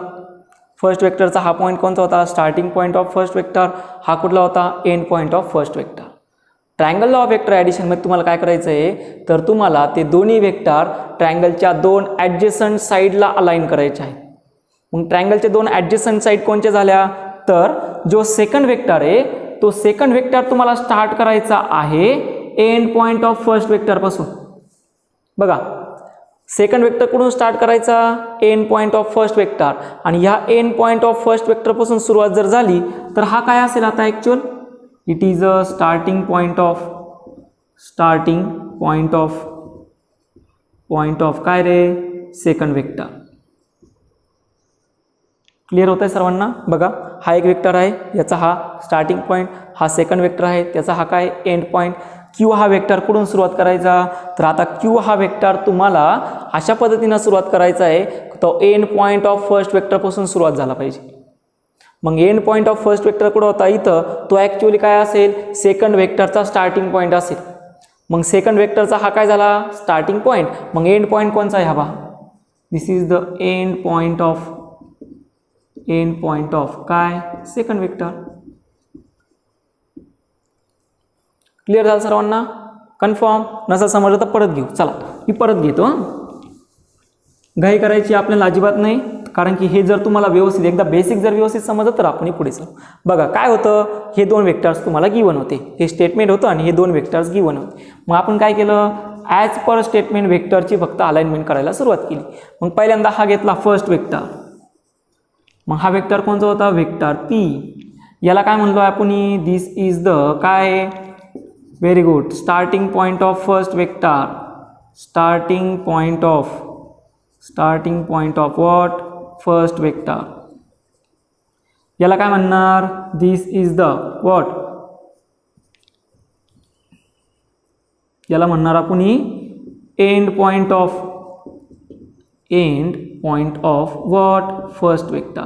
फर्स्ट वेक्टरचा हा पॉईंट कोणता होता, starting point of first vector, हा कुठला होता, end point of first vector. Triangle law of vector ॲडिशनमध्ये तुम्हाला काय करायचं आहे, तर तुम्हाला ते दोन्ही वेक्टर ट्रायंगलच्या दोन ॲडजेसंट साईडला अलाइन करायचे आहेत. मग ट्रायंगलचे दोन ॲडजेसंट साईड कोणत्या झाल्या, तर जो सेकंड वेक्टर आहे तो सेकंड वेक्टर तुम्हाला स्टार्ट करायचा आहे एंड पॉईंट ऑफ फर्स्ट वेक्टरपासून. बघा सेकंड वेक्टर कुठून स्टार्ट करायचा, end point of first vector, आणि ह्या एंड पॉईंट ऑफ फर्स्ट वेक्टरपासून सुरुवात जर झाली तर हा काय असेल आता actual, it is a starting point of काय रे, सेकंड वेक्टर. क्लिअर होत आहे सर्वांना. बघा हा एक वेक्टर आहे, याचा हा स्टार्टिंग पॉईंट, हा सेकंड वेक्टर आहे, त्याचा हा काय एंड पॉईंट. क्यू हा वेक्टर कुठून सुरुवात करायचा, तर आता क्यू हा वेक्टर तुम्हाला अशा पद्धतीनं सुरुवात करायचा आहे, तो एंड पॉईंट ऑफ फर्स्ट वेक्टरपासून सुरुवात झाला पाहिजे. मग end point of first vector कुठं होता इथं, तो ॲक्च्युअली काय असेल सेकंड वेक्टरचा स्टार्टिंग पॉईंट असेल. मग सेकंड वेक्टरचा हा काय झाला स्टार्टिंग पॉईंट. मग एंड पॉईंट कोणचा आहे हा बा, this is the end point of काय सेकंड वेक्टर. क्लिअर झालं सर्वांना, कन्फर्म. नसा समजलं तर परत घेऊ. चला मी परत घेतो. घाई करायची आपल्याला अजिबात नाही, कारण की हे जर तुम्हाला व्यवस्थित एकदा बेसिक जर व्यवस्थित समजलं तर आपण पुढे जाऊ. बघा काय होतं, हे दोन वेक्टर्स तुम्हाला गिवन होते, हे स्टेटमेंट होतं आणि हे दोन वेक्टर्स गिवन होते. मग आपण काय केलं, ॲज पर स्टेटमेंट वेक्टरची फक्त अलाइनमेंट करायला सुरुवात केली. मग पहिल्यांदा हा घेतला फर्स्ट वेक्टर. मग हा वेक्टर कोणता होता, वेक्टर पी. याला काय म्हणलो आपण, दिस इज द काय, very good, starting point of first vector. Starting point of what, first vector. याला काय म्हणणार, दिस इज द व्हॉट, याला म्हणणार आपण end point of what, first vector.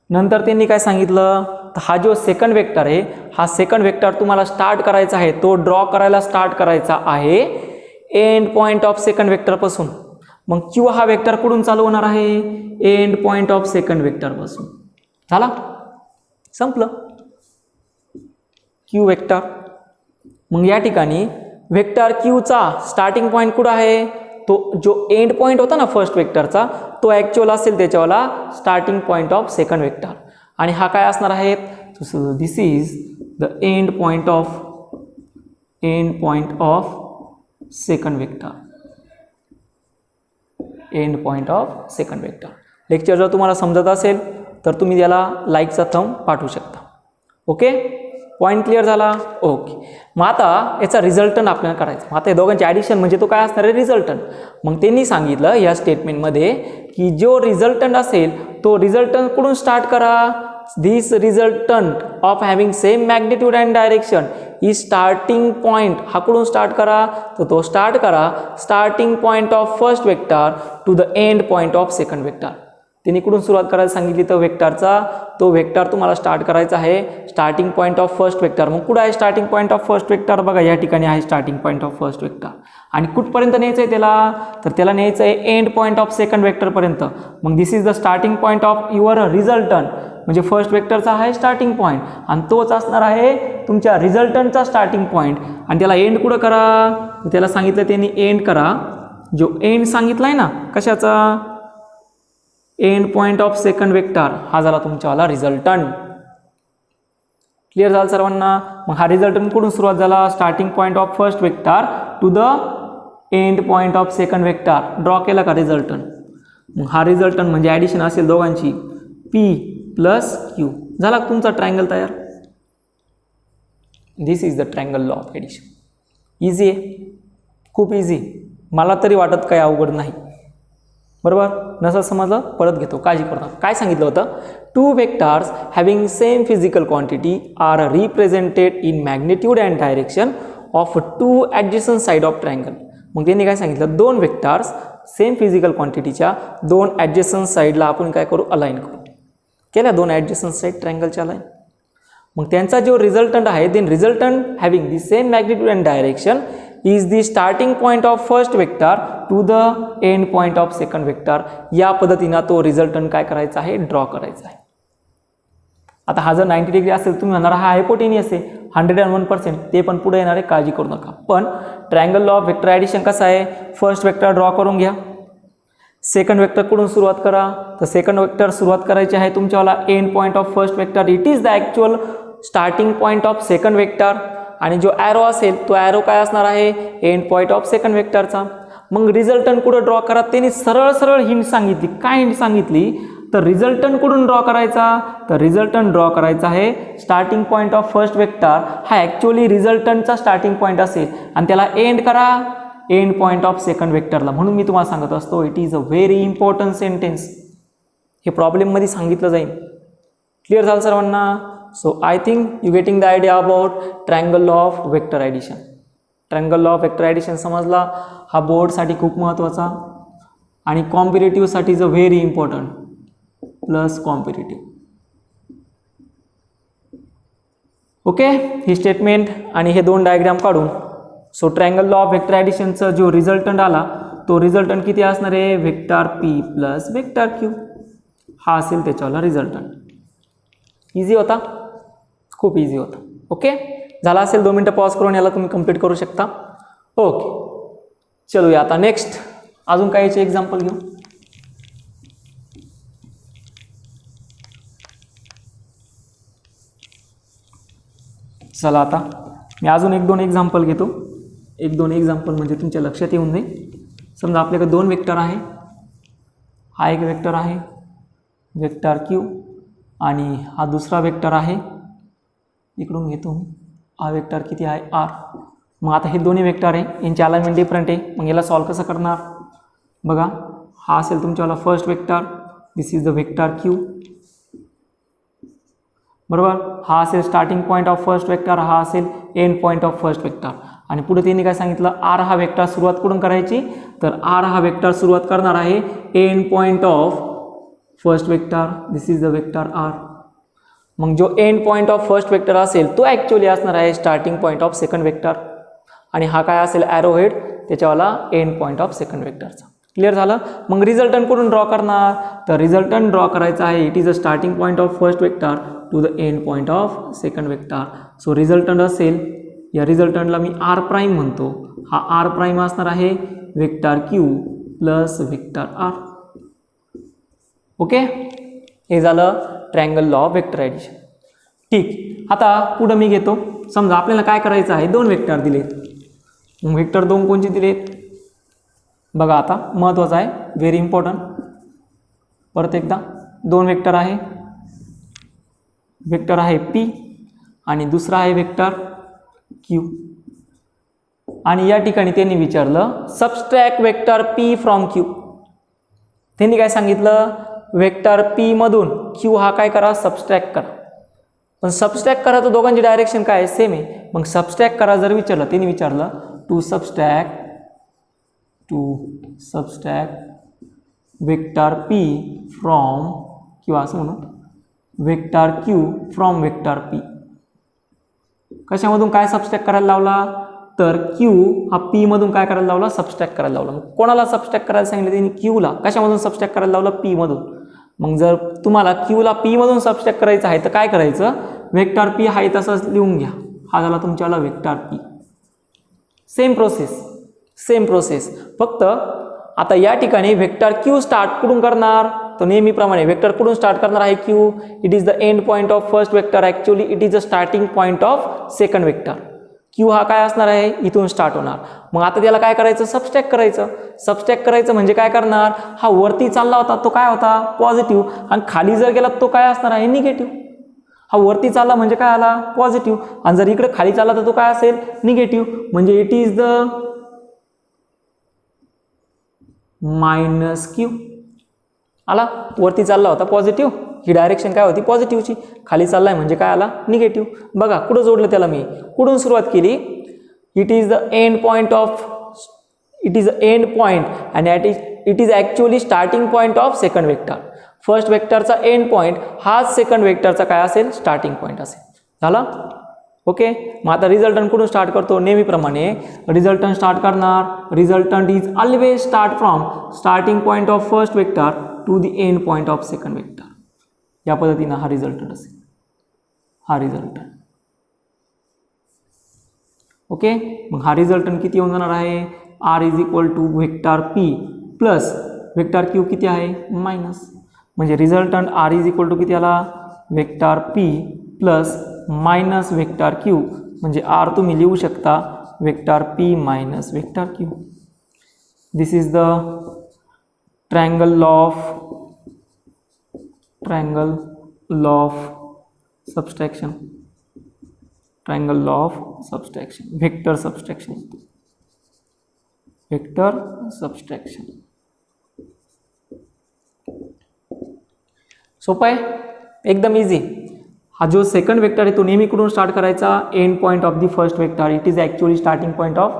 नंतर त्यांनी काय सांगितलं, तर हा जो सेकंड वेक्टर आहे, हा सेकंड वेक्टर तुम्हाला स्टार्ट करायचा आहे, तो ड्रॉ करायला स्टार्ट करायचा आहे end point of second vector पासून. मग क्यू हा वेक्टर कुठून चालू होणार आहे, end point of second vector पासून. झाला, संपलं क्यू वेक्टर. मग या ठिकाणी वेक्टर क्यूचा स्टार्टिंग पॉईंट कुठं आहे, तो जो एंड पॉईंट होता ना फर्स्ट वेक्टरचा, तो ॲक्च्युअल असेल त्याच्यावाला starting point of second vector. आणि हा काय असणार आहे, this is the end point of second vector. End point of second vector. Lecture जर तुम्हाला समजत असेल तर तुम्ही याला लाईकचा थंब पाठवू शकता. ओके, पॉईंट क्लिअर झाला. ओके, मग आता याचा रिझल्टन आपल्याला करायचं. मग आता हे दोघांचे ॲडिशन म्हणजे तो काय असणार आहे, रिझल्टन. मग त्यांनी सांगितलं या स्टेटमेंटमध्ये की जो रिझल्टंट असेल तो रिझल्टंट कुठून स्टार्ट करा, this resultant of having same magnitude and direction is starting point. हा कुठून स्टार्ट करा, तर तो स्टार्ट करा starting point of first vector to the end point of second vector. त्यांनी कुठून सुरुवात करायला सांगितली, तर वेक्टरचा तो वेक्टर तुम्हाला स्टार्ट करायचा आहे starting point of first vector. मग कुठं आहे starting point of first vector, बघा या ठिकाणी आहे starting point of first vector. आणि कुठपर्यंत न्यायचं आहे त्याला, तर त्याला न्यायचं आहे एंड पॉईंट ऑफ सेकंड वेक्टरपर्यंत. मग this is the starting point of your resultant, म्हणजे फर्स्ट वेक्टरचा आहे स्टार्टिंग पॉईंट आणि तोच असणार आहे तुमच्या रिझल्टंटचा स्टार्टिंग पॉईंट. आणि त्याला एंड कुठं करा, त्याला सांगितलं त्यांनी एंड करा, जो एंड सांगितला आहे ना कशाचा, end point of second vector, हा झाला तुमच्यावाला रिझल्टंट. क्लिअर झालं सर्वांना. मग हा रिझल्टंट कुठून सुरुवात झाला, starting point of first vector to the end point of second vector. Draw केला का रिझल्टंट. मग हा रिझल्टंट म्हणजे ॲडिशन असेल दोघांची पी प्लस क्यू. झाला तुमचा ट्रायंगल तयार. This is the triangle law of addition. Easy आहे, खूप इझी, मला तरी वाटत काही अवघड नाही. बरोबर, नसं समजलं परत घेतो, काळजी करू नका. काय सांगितलं होतं, two vectors having same physical quantity are represented in magnitude and direction of two adjacent side of triangle. मग त्यांनी काय सांगितलं, दोन वेक्टर्स सेम फिजिकल क्वांटिटीच्या दोन ॲडजसंट साईडला आपण काय करू, अलाइन करू. केल्या दोन ॲडजसंट साईड ट्रायंगलच्या अलाइन. मग त्यांचा जो रिझल्टंट आहे, then resultant having the same magnitude and direction is the starting point of first vector to the end point of second vector. या पद्धतीनं तो रिझल्टंट काय करायचा आहे, ड्रॉ करायचा आहे. आता हा जर 90 डिग्री असेल, तुम्ही म्हणणार हा हायपोटेनियस आहे, 101%, ते पण पुढे येणार आहे, काळजी करू नका. पण triangle law of vector addition कसा आहे, फर्स्ट वेक्टर ड्रॉ करून घ्या, सेकंड वेक्टर कडून सुरुवात करा. तर सेकंड वेक्टर सुरुवात करायची आहे तुमच्यावाला end point of first vector, it is the actual starting point of second vector. आणि जो ॲरो असेल तो ॲरो काय असणार आहे, एंड पॉईंट ऑफ सेकंड वेक्टरचा. मग रिझल्टंट कुठं ड्रॉ करा, त्यांनी सरळ सरळ हिंट सांगितली. काय हिंट सांगितली, तर रिझल्टंट कुठून ड्रॉ करायचा, तर रिझल्टंट ड्रॉ करायचा आहे starting point of first vector. हा ॲक्च्युअली रिझल्टंटचा स्टार्टिंग पॉईंट असेल आणि त्याला एंड करा एंड पॉईंट ऑफ सेकंड वेक्टरला. म्हणून मी तुम्हाला सांगत असतो, it is a very important sentence. हे प्रॉब्लेममध्ये सांगितलं जाईल. क्लिअर झालं सर्वांना. So I think you getting the idea about triangle law of vector addition. Triangle law of vector addition समजला, हा बोर्डसाठी खूप महत्त्वाचा आणि कॉम्पिटेटिव्हसाठी is a very important. Plus competitive. Okay, ही स्टेटमेंट आणि हे दोन डायग्राम काढून so triangle law of vector ॲडिशनचा जो रिझल्टंट आला तो रिझल्टंट किती असणार आहे, vector P plus vector Q, हा असेल त्याच्यावाला रिझल्टंट. इझी होता, खूप इझी होता. ओके, झाला असेल 2 मिनटं पॉज करून याला तुम्ही कंप्लीट करू शकता. ओके, चलूया आता नेक्स्ट अजून काही याचे एक्झाम्पल घेऊ. चला आता मी अजून 1-2 एक्झाम्पल घेतो. 1-2 एक्झाम्पल म्हणजे तुमच्या लक्षात येऊन जाईल. समजा आपल्याकडे 2 वेक्टर आहे, हा एक वेक्टर आहे वेक्टर क्यू आणि हा दुसरा वेक्टर आहे, इकडून घेतो हा वेक्टर किती आहे आर. मग आता हे दोन्ही वेक्टर आहे, यांची अलाइनमेंट डिफरंट आहे. मग याला सॉल्व कसं करणार बघा. हा असेल तुमच्यावाला first vector, this is the vector Q बरोबर. हा असेल starting point of first vector, हा असेल end point of first vector. आणि पुढे त्यांनी काय सांगितलं, आर हा वेक्टर सुरुवात कुठून करायची, तर आर हा वेक्टर सुरुवात करणार आहे end point of first vector, this is the vector R. मग जो end point of first vector असेल तो ॲक्च्युअली असणार आहे starting point of second vector आणि हा काय असेल ॲरो हेड त्याच्यावाला एंड पॉईंट ऑफ सेकंड वेक्टरचा. क्लिअर झालं. मग रिझल्टंट कुठून ड्रॉ करणार, तर रिझल्टंट ड्रॉ करायचा आहे it is a starting point of first vector to the end point of second vector. So resultant असेल, या रिझल्टंटला मी आर प्राईम म्हणतो, हा आर प्राईम असणार आहे vector Q plus vector R. Okay, हे झालं triangle law of vector addition. ठीक, आता पुढं मी घेतो. समजा आपल्याला काय करायचं आहे, 2 वेक्टर दिलेत. मग वेक्टर 2 कोणते दिलेत बघा. आता महत्त्वाचं आहे, व्हेरी इम्पॉर्टंट. परत एकदा 2 वेक्टर आहे, वेक्टर आहे पी आणि दुसरा आहे वेक्टर क्यू. आणि या ठिकाणी त्यांनी विचारलं subtract vector P from Q. त्यांनी काय सांगितलं, वेक्टर पी मधून क्यू हा काय करा, सबस्ट्रॅक्ट करा. पण सबस्ट्रॅक्ट करा तर दोघांची डायरेक्शन काय आहे, सेम आहे. मग सबस्ट्रॅक्ट करा जर विचारलं, त्यांनी विचारलं to subtract vector P from किंवा असं म्हणू vector Q from vector P. कशामधून काय सबस्ट्रॅक्ट करायला लावला, तर क्यू हा पी मधून काय करायला लावला, सबस्ट्रॅक्ट करायला लावला. मग कोणाला सबस्ट्रॅक्ट करायला सांगितलं त्यांनी, क्यूला. कशामधून सबस्ट्रॅक्ट करायला लावला, पी मधून. मग जर तुम्हाला क्यूला पी मधून सबस्ट्रॅक्ट करायचं आहे तर काय करायचं, वेक्टर पी आहे तसंच लिहून घ्या, हा झाला तुमच्याला वेक्टर पी. Same process. फक्त आता या ठिकाणी वेक्टर क्यू स्टार्ट कुठून करणार, तो नेहमीप्रमाणे वेक्टर कुठून स्टार्ट करणार आहे Q, it is the end point of first vector, actually it is the starting point of second vector. Q हा काय असणार आहे, इथून स्टार्ट होणार. मग आता त्याला काय करायचं, सबस्ट्रॅक्ट करायचं म्हणजे काय करणार, हा वरती चालला होता तो काय होता, पॉझिटिव्ह, आणि खाली जर गेला तो काय असणार आहे, निगेटिव्ह. हा वरती चालला म्हणजे काय आला, पॉझिटिव्ह, आणि जर इकडे खाली चालला तर तो काय असेल, निगेटिव्ह. म्हणजे it is the minus Q. आला, वरती चालला होता पॉझिटिव्ह, ही डायरेक्शन काय होती, पॉझिटिव्हची. खाली चाललाय म्हणजे काय आला, निगेटिव्ह. बघा कुठं जोडलं त्याला मी, कुठून सुरुवात केली, it is the end point and it is actually starting point of second vector. First वेक्टरचा एंड पॉईंट हाच सेकंड वेक्टरचा काय असेल, स्टार्टिंग पॉईंट असेल. झाला. ओके, मग आता रिझल्टंट कुठून स्टार्ट करतो, नेहमीप्रमाणे रिझल्टंट स्टार्ट करणार. Resultant is always start from starting point of first vector to the end point of second vector. या पद्धतीनं हा रिझल्टंट असेल, हा रिझल्टंट. ओके, मग हा रिझल्टंट किती होऊन जाणार आहे, R is equal to vector P plus vector Q किती आहे, मायनस. म्हणजे resultant R is equal to किती आला, vector P plus minus vector Q. म्हणजे आर तुम्ही लिहू शकता vector P minus vector Q. This is the triangle law of subtraction, vector subtraction. सोपं आहे, एकदम इझी. हा जो सेकंड वेक्टर आहे तो नेहमी कुठून स्टार्ट करायचा, end point of the first vector, it is actually starting point of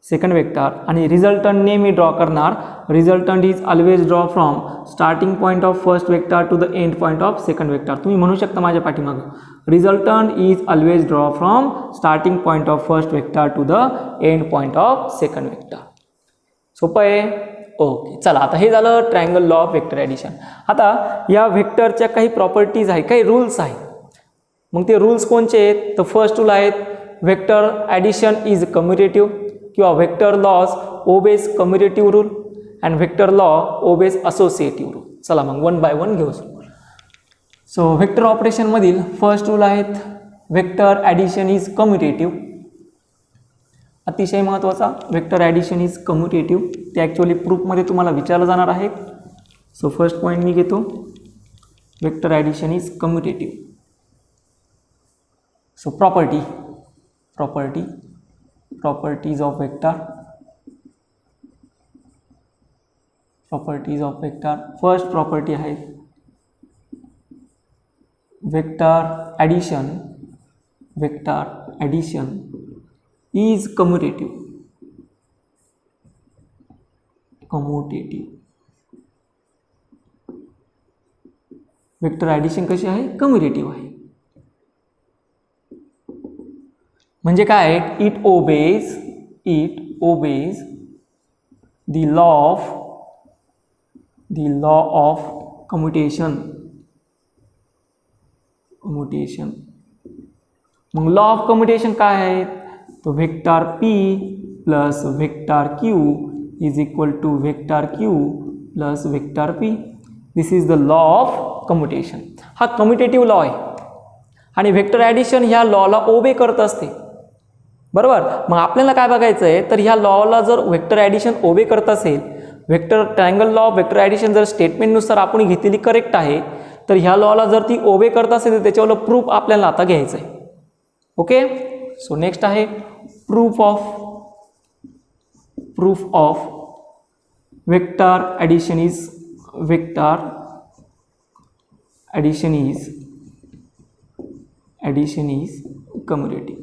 second vector आणि रिझल्टंट नेहमी ड्रॉ करणार. Resultant is always draw from starting point of first vector to the end point of second vector. तुम्ही म्हणू शकता माझ्या पाठीमागं, resultant is always draw from starting point of first vector to the end point of second vector. सोपं आहे. Okay, चला आता हे झालं triangle law of vector addition. आता या वेक्टरच्या काही प्रॉपर्टीज आहे, काही रूल्स आहे. मग ते रूल्स कोणचे आहेत? तर फर्स्ट रूल आहेत वेक्टर ॲडिशन इज कम्युटेटिव्ह किंवा vector laws obeys commutative rule and vector law obeys associative rule. चला मग वन बाय वन घेऊ. सो वेक्टर ऑपरेशनमधील फर्स्ट रूल आहेत वेक्टर ॲडिशन इज कम्युटेटिव्ह. अतिशय महत्त्वाचा, वेक्टर ॲडिशन इज कम्युटेटिव्ह. ते ॲक्च्युअली प्रूफमध्ये तुम्हाला विचारलं जाणार आहे. सो फर्स्ट पॉईंट मी घेतो, vector addition is commutative. So properties of vector. First property आहे vector addition is commutative. Vector addition कशी आहे? कम्युटेटिव्ह आहे. म्हणजे काय? It obeys the law of commutation. मग लॉ ऑफ कम्युटेशन काय आहे? तो vector p plus vector q is equal to vector q plus vector p. This is the law of commutation. हा कम्युटेटिव्ह लॉ आहे आणि वेक्टर ॲडिशन ह्या लॉला ओबे करत असते. बरोबर. मग आपल्याला काय बघायचं आहे? तर ह्या लॉला जर वेक्टर ॲडिशन ओबे करत असेल, vector triangle law of vector addition जर स्टेटमेंटनुसार आपण घेतलेली करेक्ट आहे, तर ह्या लॉला जर ती ओबे करत असेल तर त्याच्यावर प्रूफ आपल्याला आता घ्यायचं आहे. ओके. सो नेक्स्ट आहे proof of vector addition is commutative.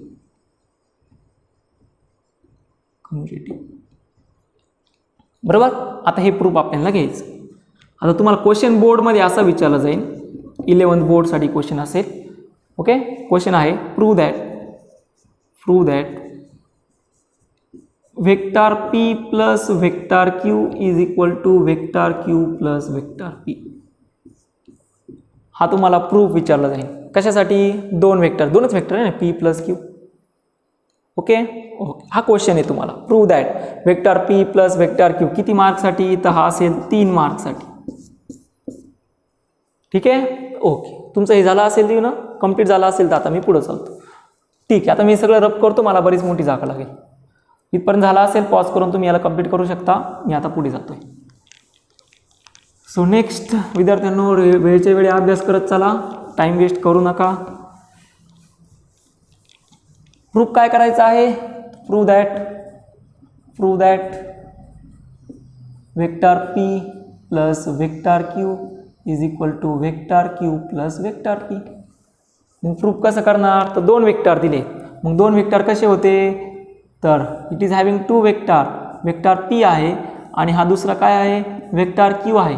बरोबर. आता हे प्रूफ आपल्याला घ्यायचं. आता तुम्हाला क्वेश्चन बोर्डमध्ये असं विचारलं जाईल, 11th बोर्डसाठी क्वेश्चन असेल. ओके. क्वेश्चन आहे prove that vector p plus vector q is equal to vector q plus vector p. हा तुम्हाला प्रूफ विचारला जाईल. कशासाठी? दोनच वेक्टर आहे ना, p प्लस q. ओके. हा क्वेश्चन आहे तुम्हाला. Prove that vector p plus vector q किती मार्कसाठी? तर हा असेल 3 मार्कसाठी. ठीक आहे. ओके. तुमचं हे झालं असेल ना, कंप्लीट झालं असेल तर आता मी पुढे चालतो. ठीक आहे. आता मी सगळं रब करतो, मला बरीच मोठी जागा लागेल. इथपर्यंत झाला असेल पॉज करून तुम्ही याला कंप्लीट करू शकता. मी आता पुढे जातोय. सो नेक्स्ट विद्यार्थ्यांनो, वेळच्या वेळी अभ्यास करत चला, टाइम वेस्ट करू नका. प्रूफ काय करायचं आहे? Prove that vector p plus vector q is equal to vector q plus vector p. मग प्रूफ कसं करणार? तर दोन वेक्टर दिले. मग दोन वेक्टर कसे होते? तर it is having 2 vector p आहे आणि हा दुसरा काय आहे? वेक्टर q आहे.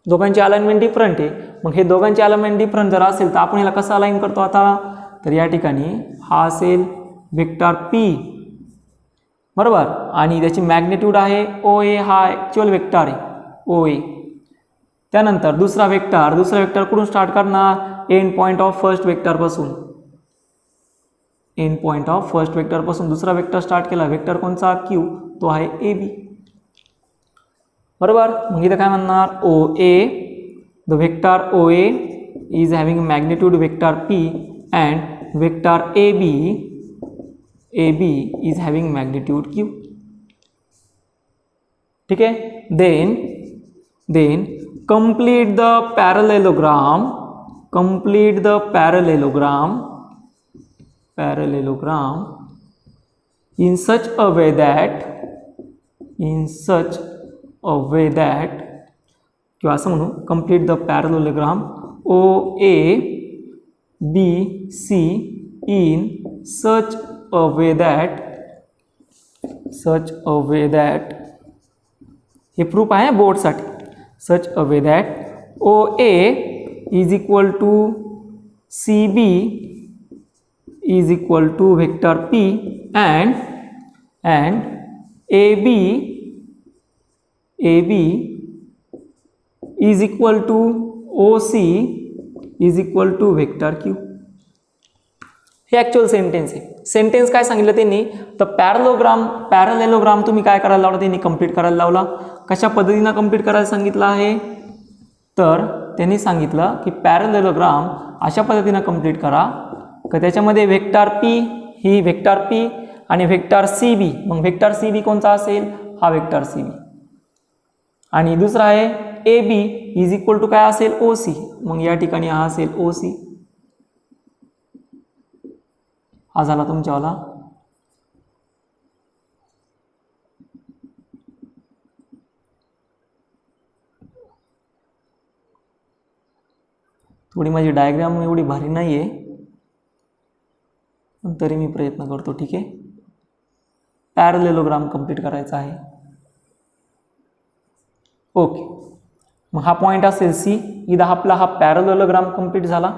दोघांची अलाइनमेंट डिफरंट आहे. मग हे दोघांची अलाइनमेंट डिफरंट जर असेल तर आपण याला कसं अलाइन करतो आता? तर या ठिकाणी हा असेल वेक्टर p, बरोबर, आणि त्याची मॅग्निट्यूड आहे OA. हा ॲक्च्युअल वेक्टर आहे OA. त्यानंतर दुसरा वेक्टर कुठून स्टार्ट करणार? एंड पॉईंट ऑफ फर्स्ट वेक्टरपासून. दुसरा वेक्टर स्टार्ट केला. वेक्टर कोणचा? q. तो आहे AB. बरोबर. मग इथं काय म्हणणार? OA, the vector OA is having magnitude vector p and vector AB is having magnitude q. ठीक है. then complete the parallelogram in such a way that किंवा असं म्हणू, complete the parallelogram OABC in such a way that such a way that, हे proof आहे बोर्डसाठी, such a way that O A is equal to C B is equal to vector P and A B is equal to O C is equal to vector Q. हे actual sentence आहे. Sentence काय सांगितलं त्यांनी, तर parallelogram तुम्ही काय करायला लावला, त्यांनी कंप्लीट करायला लावला. कशा पद्धतीनं कंप्लीट करायला सांगितलं आहे, तर त्यांनी सांगितलं की पॅरलेलोग्राम अशा पद्धतीनं कंप्लीट करा की त्याच्यामध्ये वेक्टर पी ही वेक्टर पी आणि वेक्टर सी बी, मग वेक्टर सी बी कोणता असेल, हा वेक्टर सी बी. आणि दुसरा आहे A B is equal to काय असेल, ओ सी, मग या ठिकाणी हा असेल ओ सी. हा झाला तुमच्यावाला. थोडी माझी डायग्राम एवढी भारी नाही आहे, पण तरी मी प्रयत्न करतो. ठीक आहे, पॅरलेलोग्राम कंप्लीट करायचा आहे. ओके, मग हा पॉईंट असेल सी. इथं आपला हा पॅरलेलोग्राम कंप्लीट झाला.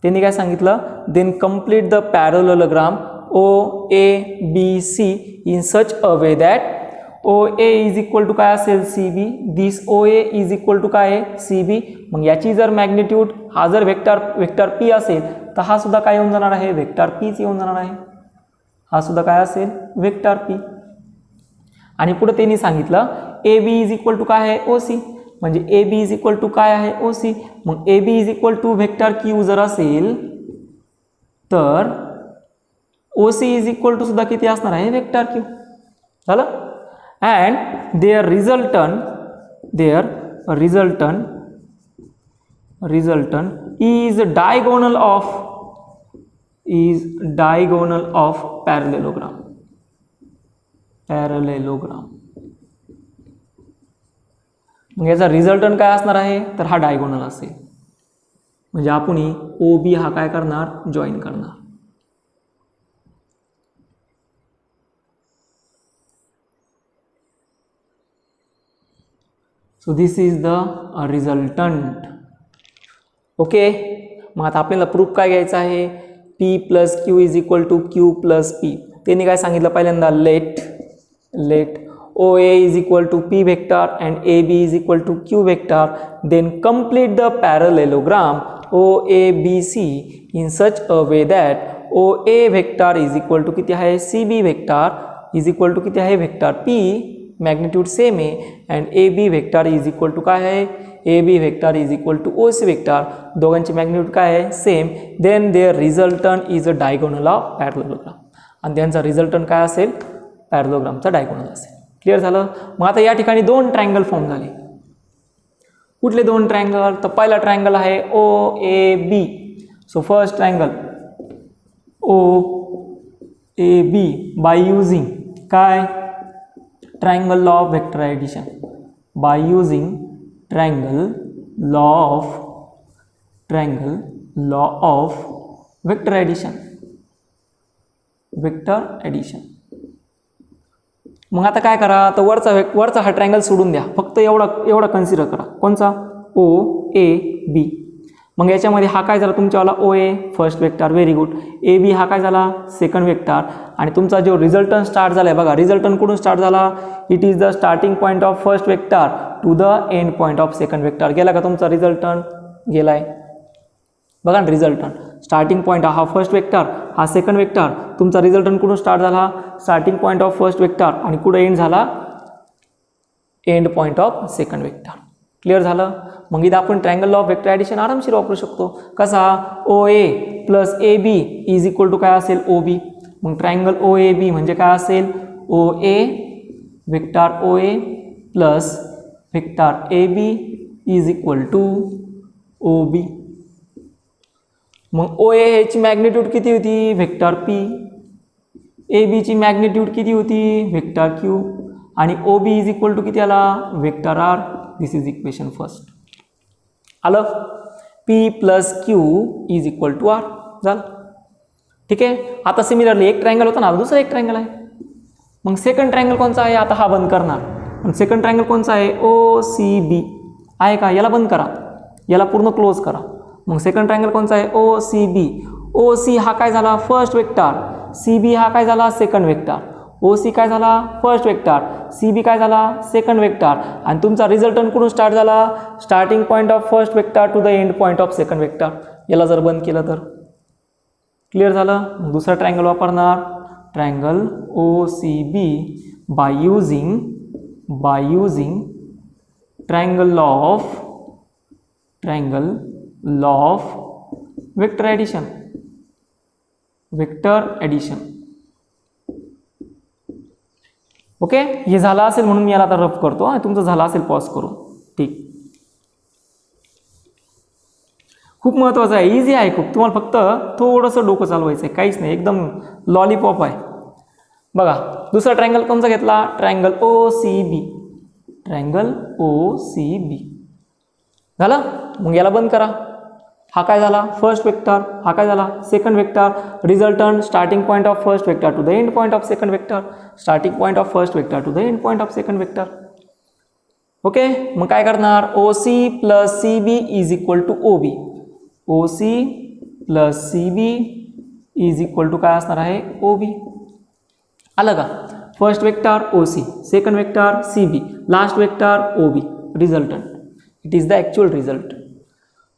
त्यांनी काय सांगितलं, then complete the parallelogram O A B C in such a way that O A is equal to काय असेल, C B. This O A is equal to काय आहे, सी बी. मग याची जर मॅग्निट्यूड हा जर वेक्टर पी असेल तर हा सुद्धा काय येऊन जाणार आहे, वेक्टर पीच येऊन जाणार आहे. हा सुद्धा काय असेल, वेक्टर पी. आणि पुढे त्यांनी सांगितलं A B is equal to काय आहे, ओ सी. म्हणजे A B is equal to काय आहे, ओ सी. मग A B is equal to vector Q जर असेल तर O C is equal to सुद्धा किती असणार आहे, वेक्टर क्यू. झालं. And their resultant is diagonal of parallelogram. मग याचा रिझल्टन काय असणार आहे, तर हा डायगोनल असेल. म्हणजे आपण ओ बी हा काय करणार, जॉईन करणार. So this is the resultant. Okay, मग आता आपल्याला प्रूफ काय घ्यायचा आहे, P plus Q is equal to Q plus P. त्यांनी काय सांगितलं पहिल्यांदा, let O A is equal to P vector and A B is equal to Q vector. Then complete the parallelogram O A B C in such a way that O A vector is equal to किती आहे, C B vector is equal to किती आहे, vector P. Magnitude same आहे. And A B vector is equal to काय आहे, A B vector is equal to O C vector. दोघांची magnitude काय आहे, same. Then their resultant is a diagonal of parallelogram. आणि त्यांचा रिझल्टन काय असेल, पॅरलेलोग्रामचा डायगोनल असेल. क्लिअर झालं. मग आता या ठिकाणी दोन ट्रायंगल फॉर्म झाले. कुठले दोन ट्रायंगल, तर पहिला ट्रायंगल आहे O A B. So first triangle O A B by using काय, triangle law of vector addition. By using triangle law of vector addition. मग आता काय करा, तर वरचा हा ट्रायंगल सोडून द्या, फक्त एवढा कन्सिडर करा. कोणचा, ओ ए बी. मग याच्यामध्ये हा काय झाला तुमच्यावाला, O A first vector, very good. A B हा काय झाला, सेकंड वेक्टर. आणि तुमचा जो रिझल्टन स्टार्ट झाला आहे बघा, रिझल्टन कुठून स्टार्ट झाला, it is the starting point of first vector to the end point of second vector. गेला का तुमचा रिझल्टन, गेलाय बघा ना. रिझल्टन स्टार्टिंग पॉईंट हा फर्स्ट वेक्टर, हा सेकंड वेक्टर. तुमचा रिझल्टन कुठून स्टार्ट झाला, starting point of first vector आणि कुठे एंड झाला, end point of second vector. Clear झालं. मग इथं आपण triangle law of vector addition आरामशीर वापरू शकतो. कसा, O A plus A B is equal to काय असेल, ओ बी. मग ट्रायंगल ओ ए बी म्हणजे काय असेल, O A vector O A plus vector A B is equal to O B. मग ओ ए ची मॅग्निट्यूड किती होती, वेक्टर पी. ए बी ची मॅग्निट्यूड किती होती, वेक्टर क्यू. आणि O B is equal to किती आला, vector R. This is equation first. आलं. P plus Q is equal to R झालं. ठीक आहे. आता सिमिलरली एक ट्रायंगल होता ना, दुसरा एक ट्रायंगल आहे. मग सेकंड ट्रायंगल कोणचा आहे, आता हा बंद करणार, पण सेकंड ट्रायंगल कोणचा आहे, ओ सी बी आहे का, याला बंद करा, याला पूर्ण क्लोज करा. मग सेकंड ट्रायंगल कोणचा आहे, ओ सी बी. ओ सी हा काय झाला, फर्स्ट वेक्टर, सी बी हा काय झाला, सेकंड वेक्टर. ओ सी काय झाला, फर्स्ट वेक्टर, सी बी काय झाला, सेकंड वेक्टर. आणि तुमचा रिझल्टंट कुठून स्टार्ट झाला, starting point of first vector to the end point of second vector. याला जर बंद केलं तर क्लिअर झालं. मग दुसरा ट्रायंगल वापरणार, triangle O C B by using triangle law of vector addition. Okay, हे झालं असेल म्हणून मी याला आता रफ करतो आणि तुमचं झालं असेल पॉज करून. ठीक, खूप महत्त्वाचं आहे, इझी आहे खूप. तुम्हाला फक्त थोडंसं डोकं चालवायचं आहे, काहीच नाही, एकदम लॉलीपॉप आहे. बघा दुसरा ट्रायंगल कोणता घेतला, triangle O C B. Triangle O C B झालं. मग याला बंद करा. हा काय झाला, फर्स्ट वेक्टर, हा काय झाला, second vector. Resultant starting point of first vector to the end point of second vector, starting point of first vector to the end point of second vector. Okay, मग काय करणार, O C plus C B is equal to O B. O C plus C B is equal to काय असणार आहे, O B. आलं का, first vector O C, second vector C B, last vector O B. Resultant, it is the actual result.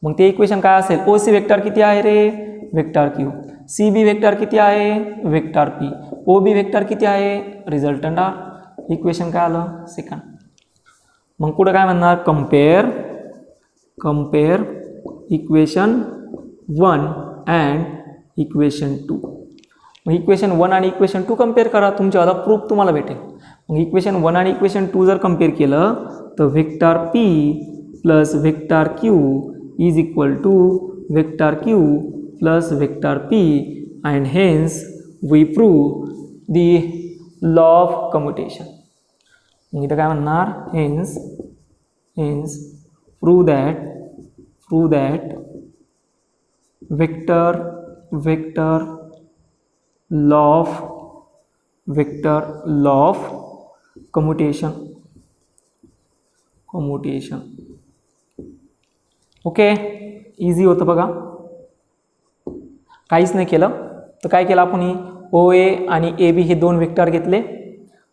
मग ते equation काय असेल, ओ C vector किती आहे रे, vector Q. C B vector किती आहे, vector P. O B vector किती आहे, रिझल्टंट आर. इक्वेशन काय आलं, सेकंड. मग पुढे काय म्हणणार, कम्पेअर इक्वेशन 1 अँड इक्वेशन 2. मग इक्वेशन 1 आणि इक्वेशन 2 कम्पेअर करा, तुमच्या आता प्रूफ तुम्हाला भेटेल. मग इक्वेशन 1 आणि इक्वेशन 2 जर कम्पेअर केलं तर vector P plus vector Q is equal to vector q plus vector p, and hence we prove the law of commutation. मग इथं काय म्हणणार, hence prove that vector law of commutation. Okay, easy होतं बघा, काहीच नाही केलं. तर काय केलं आपण, ओ ए आणि ए बी हे दोन वेक्टर घेतले.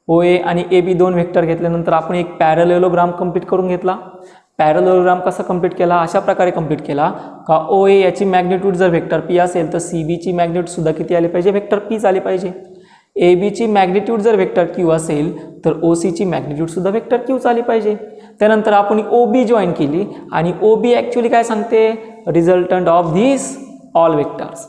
ओ ए आणि ए बी दोन वेक्टर घेतल्यानंतर आपण एक पॅरलेलोग्राम कंप्लीट करून घेतला. पॅरलेलोग्राम कसा कंप्लीट केला, अशा प्रकारे कंप्लीट केला का ओ ए याची मॅग्निट्यूड जर वेक्टर पी असेल तर सी बीची मॅग्निट्यूड सुद्धा किती आली पाहिजे, वेक्टर पीच आली पाहिजे. ए बीची मॅग्निट्यूड जर वेक्टर क्यू असेल तर ओ सीची मॅग्निट्यूड सुद्धा वेक्टर क्यूच आली पाहिजे. त्यानंतर आपण ओ बी जॉईन केली आणि ओ बी ॲक्च्युली काय सांगते, resultant of this all vectors.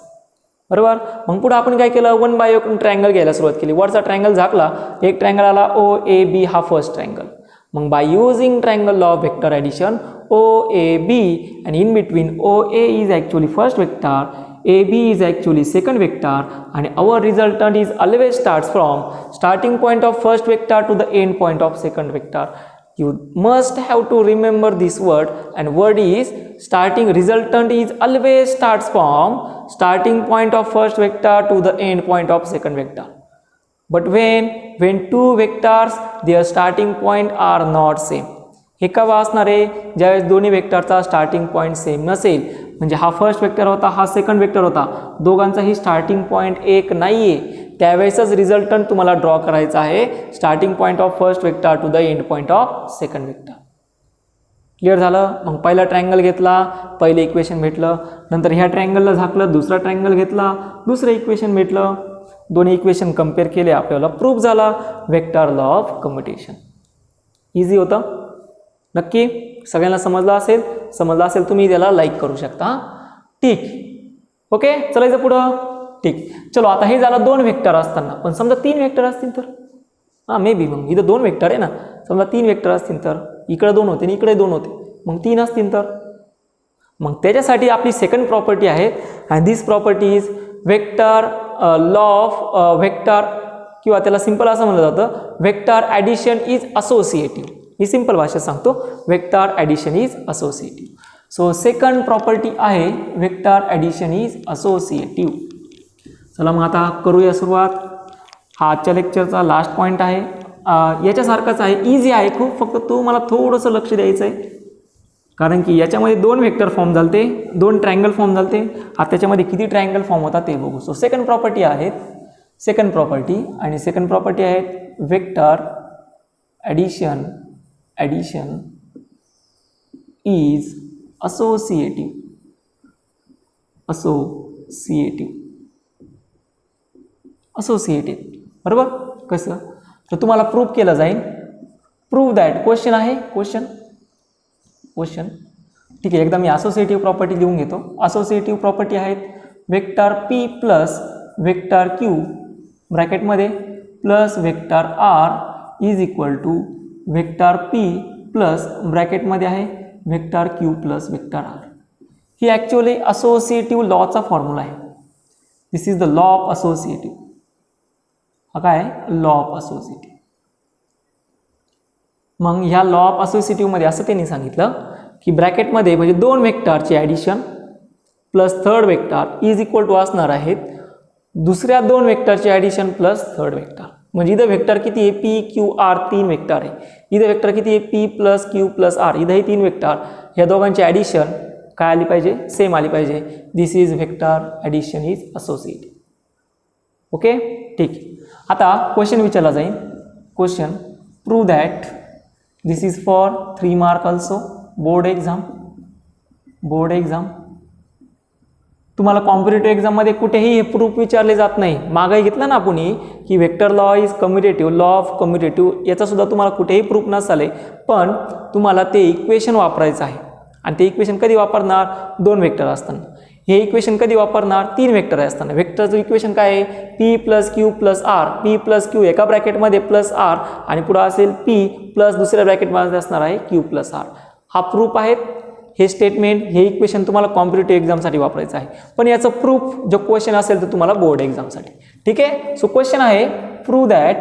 बरोबर. मग पुढे आपण काय केलं, 1 बाय 1 ट्रायंगल घ्यायला सुरुवात केली. वरचा ट्रायंगल झाकला, एक ट्रायंगल आला ओ ए बी, हा फर्स्ट ट्रायंगल. मग by using triangle law of vector addition O A B, and in between OA is actually first vector, AB is actually second vector, and our resultant is always starts from starting point of first vector to the end point of second vector. You must have to remember this word, and word is starting. Resultant is always starts from starting point of first vector to the end point of second vector. But when two vectors, their starting point are not same. हे केव्हा असणार आहे, ज्यावेळेस दोन्ही वेक्टरचा starting point same नसेल. म्हणजे हा फर्स्ट वेक्टर होता, हा सेकंड वेक्टर होता, दोघांचाही स्टार्टिंग पॉईंट एक नाही आहे, त्यावेळेसच रिझल्टंट तुम्हाला ड्रॉ करायचा आहे, starting point of first vector to the end point of second vector. Clear झालं. मग पहिला ट्रायंगल घेतला, पहिले इक्वेशन भेटलं. नंतर ह्या ट्रायंगलला झाकलं, दुसरा ट्रायंगल घेतला, दुसरं इक्वेशन भेटलं. दोन्ही इक्वेशन कम्पेअर केले, आपल्याला प्रूफ झाला vector law of commutation. Easy होतं. नक्की सगळ्यांना समजलं असेल तुम्ही त्याला लाईक करू शकता. ठीक, ओके, चलायचं पुढं. ठीक, चलो. आता हे झालं दोन वेक्टर असताना, पण समजा तीन वेक्टर असतील तर, मे बी मग इथं दोन वेक्टर आहे ना, समजा तीन वेक्टर असतील तर, इकडे दोन होते आणि इकडे दोन होते, मग तीन असतील तर, मग त्याच्यासाठी आपली सेकंड प्रॉपर्टी आहे, and this property is vector law of vector, किंवा त्याला सिंपल असं म्हणलं जातं, vector addition is associative. Me simple भाषेत सांगतो, vector addition is associative. So second property आहे वेक्टर ॲडिशन इज असोसिएटिव्ह. चला मग आता करूया सुरुवात. हा आजच्या लेक्चरचा लास्ट पॉईंट आहे. याच्यासारखाच आहे, इझी आहे खूप, फक्त तो मला थोडंसं लक्ष द्यायचं आहे, कारण की याच्यामध्ये 2 वेक्टर फॉर्म झालते, 2 ट्रायंगल फॉर्म झालते. आता त्याच्यामध्ये किती ट्रायंगल फॉर्म होता ते बघू. सो सेकंड प्रॉपर्टी आहेत, सेकंड प्रॉपर्टी आहेत वेक्टर ॲडिशन इज असोसिएटिव्ह. बरोबर. कसं तर तुम्हाला प्रूव्ह केलं जाईल. प्रूव्ह दॅट, क्वेश्चन आहे, क्वेश्चन ठीक आहे. एकदा मी असोसिएटिव्ह प्रॉपर्टी लिहून घेतो. असोसिएटिव्ह प्रॉपर्टी आहेत vector P plus vector Q ब्रॅकेटमध्ये plus vector R is equal to vector P plus ब्रॅकेटमध्ये आहे vector Q plus vector R. ही ॲक्च्युअली असोसिएटिव्ह लॉचा फॉर्म्युला आहे. This is the law of associative. हा काय आहे? Law of associative. मग ह्या लॉ ऑफ असोसिएटिव्हमध्ये असं त्यांनी सांगितलं की ब्रॅकेटमध्ये म्हणजे 2 वेक्टरचे addition plus third vector is equal to असणार आहेत दुसऱ्या 2 वेक्टरचे ॲडिशन प्लस थर्ड वेक्टर. म्हणजे इथं वेक्टर किती आहे? पी क्यू आर 3 वेक्टर आहे. इथं वेक्टर किती आहे? P plus Q plus R. इथंही 3 वेक्टर. ह्या दोघांची ॲडिशन काय आली पाहिजे? सेम आली पाहिजे. This is vector addition is associative. Okay, ठीक आहे. आता क्वेश्चन विचारला जाईल. Question prove that this is for 3 mark also. Board exam. तुम्हाला कॉम्पिटेटिव्ह एक्झाममध्ये कुठेही हे प्रूफ विचारले जात नाही. मागे घेतलं ना आपण की vector law is commutative, law of commutative, याचा सुद्धा तुम्हाला कुठेही प्रूफ नसाले, पण तुम्हाला ते इक्वेशन वापरायचं आहे. आणि ते इक्वेशन कधी वापरणार? 2 वेक्टर असताना. हे इक्वेशन कधी वापरणार? 3 वेक्टर असताना. वेक्टरचं इक्वेशन काय आहे? P plus Q plus R. P plus Q एका ब्रॅकेटमध्ये प्लस आर आणि पुढे असेल पी प्लस दुसऱ्या ब्रॅकेटमध्ये असणार आहे क्यू प्लस आर. हा प्रूफ आहे. हे स्टेटमेंट, हे इक्वेशन तुम्हाला कॉम्पिटेटिव्ह एक्झामसाठी वापरायचं आहे. पण याचं प्रूफ जो क्वेश्चन असेल तर तुम्हाला बोर्ड एक्झामसाठी. ठीक आहे. सो क्वेश्चन आहे prove that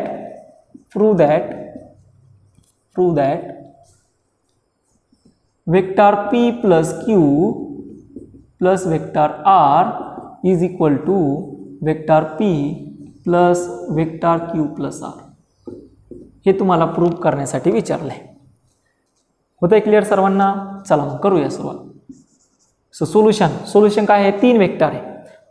vector P plus Q plus vector R is equal to vector P plus vector Q plus R. हे तुम्हाला प्रूव्ह करण्यासाठी विचारलं आहे. होतं क्लिअर सर्वांना? चला मग करूया सुरुवात. सो सोल्युशन काय आहे? 3 वेक्टर आहे.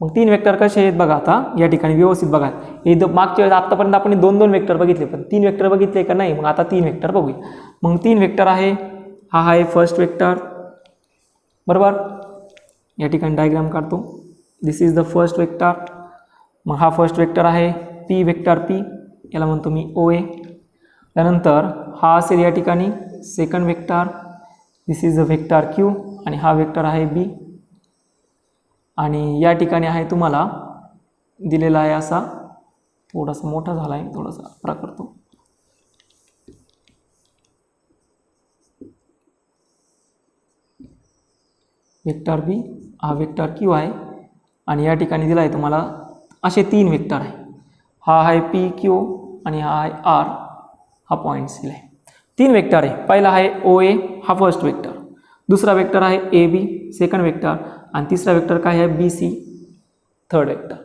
मग 3 वेक्टर कसे आहेत बघा. आता या ठिकाणी व्यवस्थित बघा. हे मागच्या वेळेस आत्तापर्यंत आपण 2 वेक्टर बघितले, पण 3 वेक्टर बघितले का नाही? मग आता 3 वेक्टर बघूया. मग 3 वेक्टर आहे. हा आहे फर्स्ट वेक्टर. बरोबर. या ठिकाणी डायग्राम काढतो. दिस इज द फर्स्ट वेक्टर. मग हा फर्स्ट वेक्टर आहे पी वेक्टर पी, याला म्हणतो मी ओ ए. त्यानंतर हा असेल या ठिकाणी second vector. This is a vector Q आणि हा वेक्टर आहे बी. आणि या ठिकाणी आहे तुम्हाला दिलेला आहे असा, थोडासा मोठा झाला आहे, थोडासा अकरा करतो. वेक्टर बी, हा वेक्टर क्यू आहे आणि या ठिकाणी दिला आहे तुम्हाला असे 3 वेक्टर आहे. हा आहे पी क्यू आणि हा आहे आर. हा पॉईंट्स दिला आहे. 3 वेक्टर आहे. पहिला आहे ओ ए, हा फर्स्ट वेक्टर. दुसरा वेक्टर आहे ए बी, सेकंड वेक्टर. आणि तिसरा वेक्टर काय आहे? B C, third vector.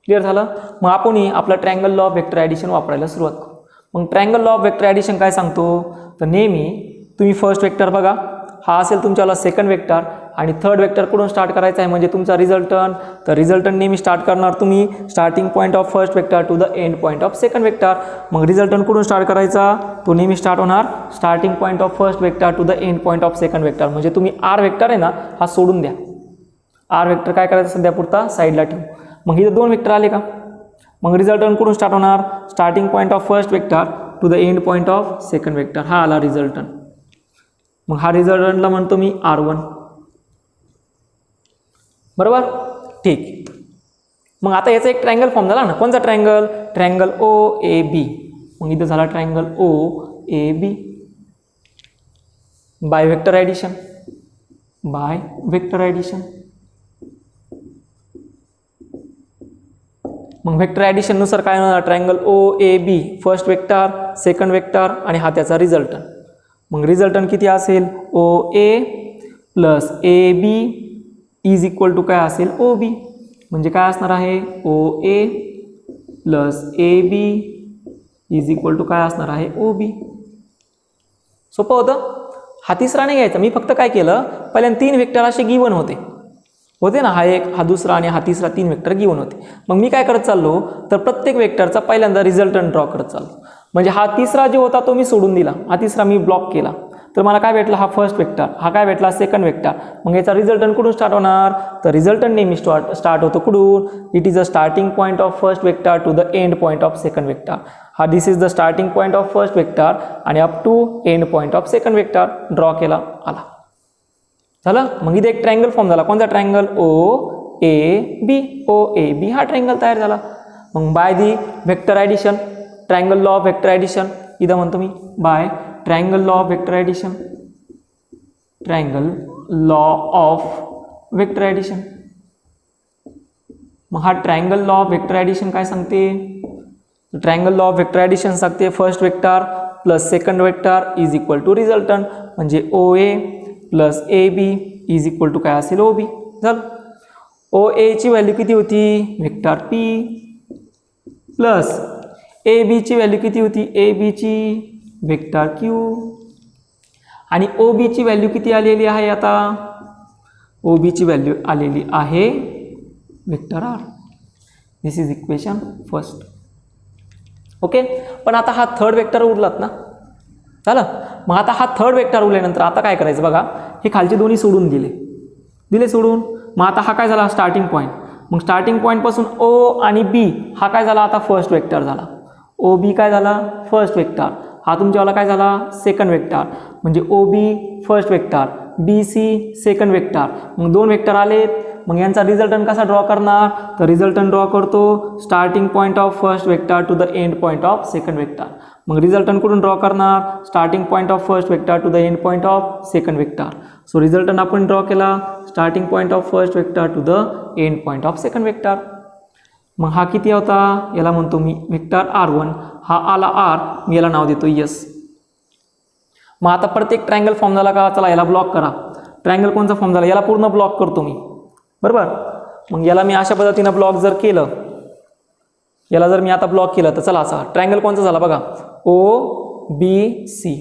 Clear झालं? मग आपण आपला triangle law of vector addition वापरायला सुरुवात करू. मग triangle law of vector addition काय सांगतो? तर नेहमी तुम्ही फर्स्ट वेक्टर बघा, हा असेल तुमच्याला सेकंड वेक्टर आणि थर्ड वेक्टर कुठून स्टार्ट करायचा आहे म्हणजे तुमचा रिझल्टंट. तर रिझल्टंट नेहमी स्टार्ट करणार तुम्ही starting point of first vector to the end point of second vector. मग रिझल्टंट कुठून स्टार्ट करायचा? तो नेहमी स्टार्ट होणार starting point of first vector to the end point of second vector. म्हणजे तुम्ही आर वेक्टर आहे ना, हा सोडून द्या. आर वेक्टर काय करायचं सध्या पुरता साईडला ठेवू. मग इथं 2 वेक्टर आले का? मग रिझल्टंट कुठून स्टार्ट होणार? Starting point of first vector to the end point of second vector. हा आला रिझल्टंट. मग हा रिझल्टंटला म्हणतो मी R1. बरोबर. ठीक. मग आता याचा एक ट्रायंगल फॉर्म झाला ना. कोणता ट्रायंगल? ट्रायंगल ओ ए बी. मग इथं झाला triangle O A B by vector addition. मग वेक्टर ॲडिशन नुसार काय होणार? Triangle O A B, first vector, second vector आणि हा त्याचा रिझल्टंट. मग रिझल्टंट किती असेल? O A plus A B is equal to काय असेल? O B. म्हणजे काय असणार आहे? O A plus A B is equal to काय असणार आहे ओ बी. सोपं होतं. हा तिसरा नाही घ्यायचा. मी फक्त काय केलं, पहिल्यांदा 3 वेक्टर असे गिवन होते ना, हा एक, हा दुसरा आणि हा तिसरा 3 वेक्टर गिवन होते. मग मी काय करत चाललो, तर प्रत्येक वेक्टरचा पहिल्यांदा रिझल्टंट ड्रॉ करत चाललो. म्हणजे हा तिसरा जो होता तो मी सोडून दिला, हा तिसरा मी ब्लॉक केला, तर मला काय भेटला, हा फर्स्ट वेक्टर, हा काय भेटला सेकंड वेक्टर. मग याचा रिझल्टंट कुठून स्टार्ट होणार, तर रिझल्टंट नेहमी स्टार्ट होतो कुठून, it is a starting point of first vector to the end point of second vector. हा this is the starting point of first vector आणि up to end point of second vector draw केला, आला. झालं. मग इथे एक triangle form झाला. कोणता triangle, O A B. O A B हा ट्रायंगल तयार झाला. मग by the vector addition, triangle law of vector addition, इथं म्हणतो मी by triangle law of vector addition, triangle law of vector addition. मग हा triangle law of vector addition काय सांगते, triangle law of vector addition सांगते first vector plus second vector is equal to resultant, म्हणजे O A plus A B is equal to काय असेल O बी. झालं. ओ एची व्हॅल्यू किती होती, वेक्टर पी, प्लस ए बीची व्हॅल्यू किती होती, ए बीची वेक्टर क्यू, आणि ओ बीची व्हॅल्यू किती आलेली आहे, आता ओ बीची व्हॅल्यू आलेली आहे vector R. This is equation first. Okay. पण आता हा थर्ड वेक्टर उरलात ना. झालं. मग आता हा थर्ड वेक्टर उरल्यानंतर आता काय करायचं बघा, हे खालचे दोन्ही सोडून दिले सोडून. मग आता हा काय झाला, स्टार्टिंग पॉईंट. मग स्टार्टिंग पॉईंटपासून ओ आणि बी हा काय झाला, आता फर्स्ट वेक्टर झाला. ओ बी काय झाला, फर्स्ट वेक्टर. हा तुमच्यावाला काय झाला, सेकंड वेक्टर. म्हणजे O B first vector, B C second vector. मग 2 वेक्टर आलेत. मग यांचा रिझल्टंट कसा ड्रॉ करणार, तर रिझल्टंट ड्रॉ करतो starting point of first vector to the end point of second vector. मग रिझल्टंट कुठून ड्रॉ करणार, starting point of first vector to the end point of second vector. So resultant आपण draw केला starting point of first vector to the end point of second vector. मग हा किती होता, याला म्हणतो मी वेक्टर R1, हा आला R, मी याला नाव देतो S. मग आता प्रत्येक ट्रायंगल फॉर्म झाला का, चला याला ब्लॉक करा. ट्रायंगल कोणचा फॉर्म झाला, याला पूर्ण ब्लॉक करतो मी, बरोबर. मग याला मी अशा पद्धतीनं ब्लॉक जर केलं, याला जर मी आता ब्लॉक केलं, तर चला असा ट्रायंगल कोणचा झाला बघा, O B C.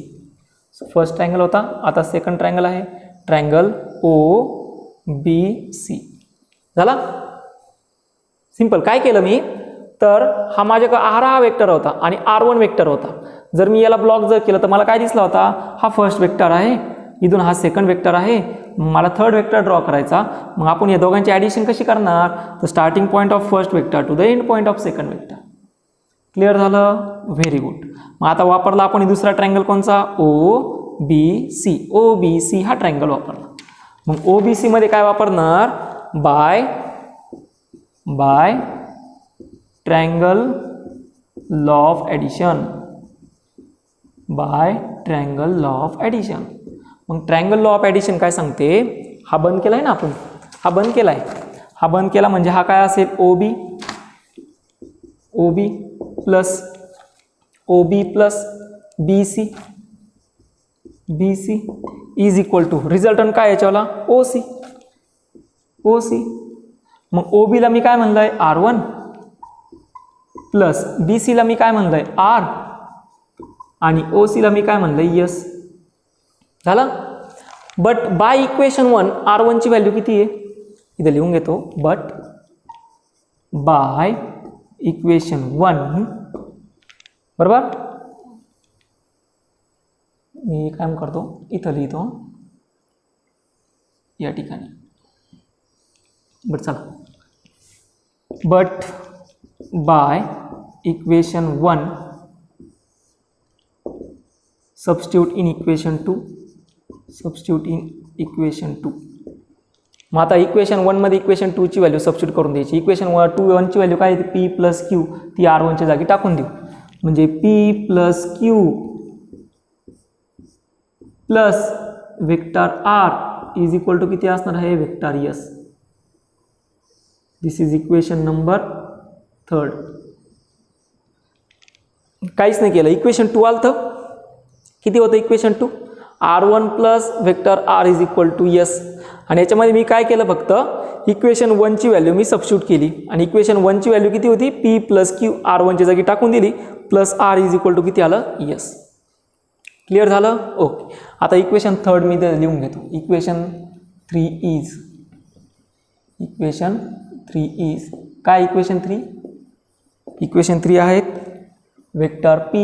First triangle होता, आता सेकंड ट्रायंगल आहे, ट्रायंगल ओ बी सी. झाला. सिंपल. काय केलं मी, तर हा माझ्याकडे R हा वेक्टर होता आणि R1 वेक्टर होता. जर मी याला ब्लॉक जर केलं तर मला काय दिसला होता, हा फर्स्ट वेक्टर आहे, इथून हा सेकंड वेक्टर आहे, मला थर्ड वेक्टर ड्रॉ करायचा. मग आपण या दोघांची ॲडिशन कशी करणार, तर starting point of first vector to the end point of second vector. Clear झालं, व्हेरी गुड. मग आता वापरला आपण दुसरा ट्रायंगल कोणचा, O B C. O B C हा ट्रायंगल वापरला. मग ओ बी सी मध्ये काय वापरणार, by triangle law of addition, by triangle law of addition. मग ट्रायंगल लॉ ऑफ ॲडिशन काय सांगते, हा बंद केला आहे ना आपण, हा बंद केला आहे, हा बंद केला म्हणजे हा काय असेल, O B plus B C is equal to resultant काय याच्यावाला, ओ सी. मग ओ बीला मी काय म्हणलंय, R1 प्लस बी सीला मी काय म्हणलंय, R, आणि ओ सीला मी काय म्हणलंय, S. झाला. बट बाय इक्वेशन 1 R1 ची व्हॅल्यू किती आहे, इथे लिहून घेतो, बट बाय इक्वेशन 1, बरोबर. मी काय करतो, इथं लिहितो या ठिकाणी, बट चला, but by equation 1 substitute in equation 2. मग आता इक्वेशन 1 मध्ये इक्वेशन 2 ची व्हॅल्यू सबस्टिट्यूट करून द्यायची. इक्वेशन 1 ची व्हॅल्यू काय, पी प्लस क्यू, ती R1 च्या जागी टाकून देऊ. म्हणजे P plus Q plus vector R is equal to किती असणार आहे, vector S. This is equation number 3. काहीच नाही केलं, इक्वेशन 2 आलं तर किती होतं, equation 2 R1 plus vector R is equal to S. आणि याच्यामध्ये मी काय केलं, फक्त इक्वेशन 1ची व्हॅल्यू मी सबस्टिट्यूट केली आणि इक्वेशन 1ची व्हॅल्यू किती होती पी प्लस क्यू R1च्या जागी टाकून दिली plus R is equal to किती आलं यस. क्लिअर झालं. ओके. आता इक्वेशन 3 मी ते लिहून घेतो. इक्वेशन 3 इज काय इक्वेशन 3? इक्वेशन 3 आहेत vector P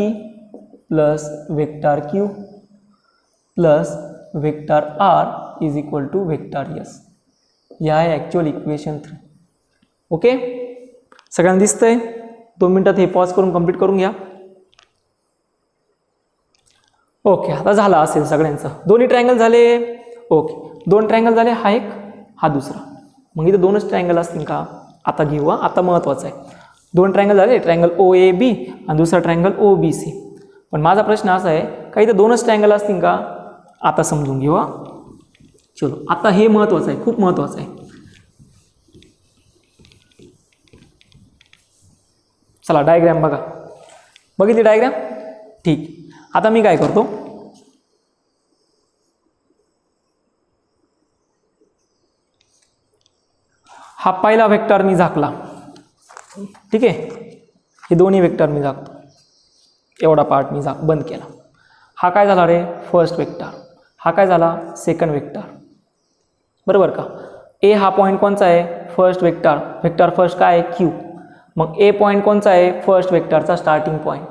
plus vector Q plus vector R is equal to vector S. हे आहे ॲक्च्युअल इक्वेशन 3. ओके. सगळ्यांना दिसतंय? 2 मिनिटात हे पॉज करून कंप्लीट करून घ्या. ओके. आता झालं असेल सगळ्यांचं. दोन्ही ट्रायंगल झाले. ओके. 2 ट्रायंगल झाले. हा एक हा दुसरा. मग इथं 2च ट्रायंगल असतील का? आता घेऊ. आता महत्त्वाचं आहे. 2 ट्रायंगल झाले. ट्रायंगल OAB आणि दुसरा ट्रायंगल OBC. पण माझा प्रश्न असा आहे का इथं 2च ट्रायंगल असतील का? आता समजून घेऊ. चलो आता हे महत्त्वाचं आहे, खूप महत्त्वाचं आहे. चला डायग्रॅम बघा. बघितली डायग्रॅम? ठीक. आता मी काय करतो, हा पहिला वेक्टर मी झाकला. ठीक आहे. हे दोन्ही वेक्टर मी झाकतो. एवढा पार्ट मी बंद केला. हा काय झाला रे? First vector. हा काय झाला? Second vector. बरोबर का? ए हा पॉईंट कोणचा आहे? First vector. वेक्टर फर्स्ट काय आहे? क्यू. मग ए पॉईंट कोणचा आहे? फर्स्ट वेक्टरचा स्टार्टिंग पॉईंट.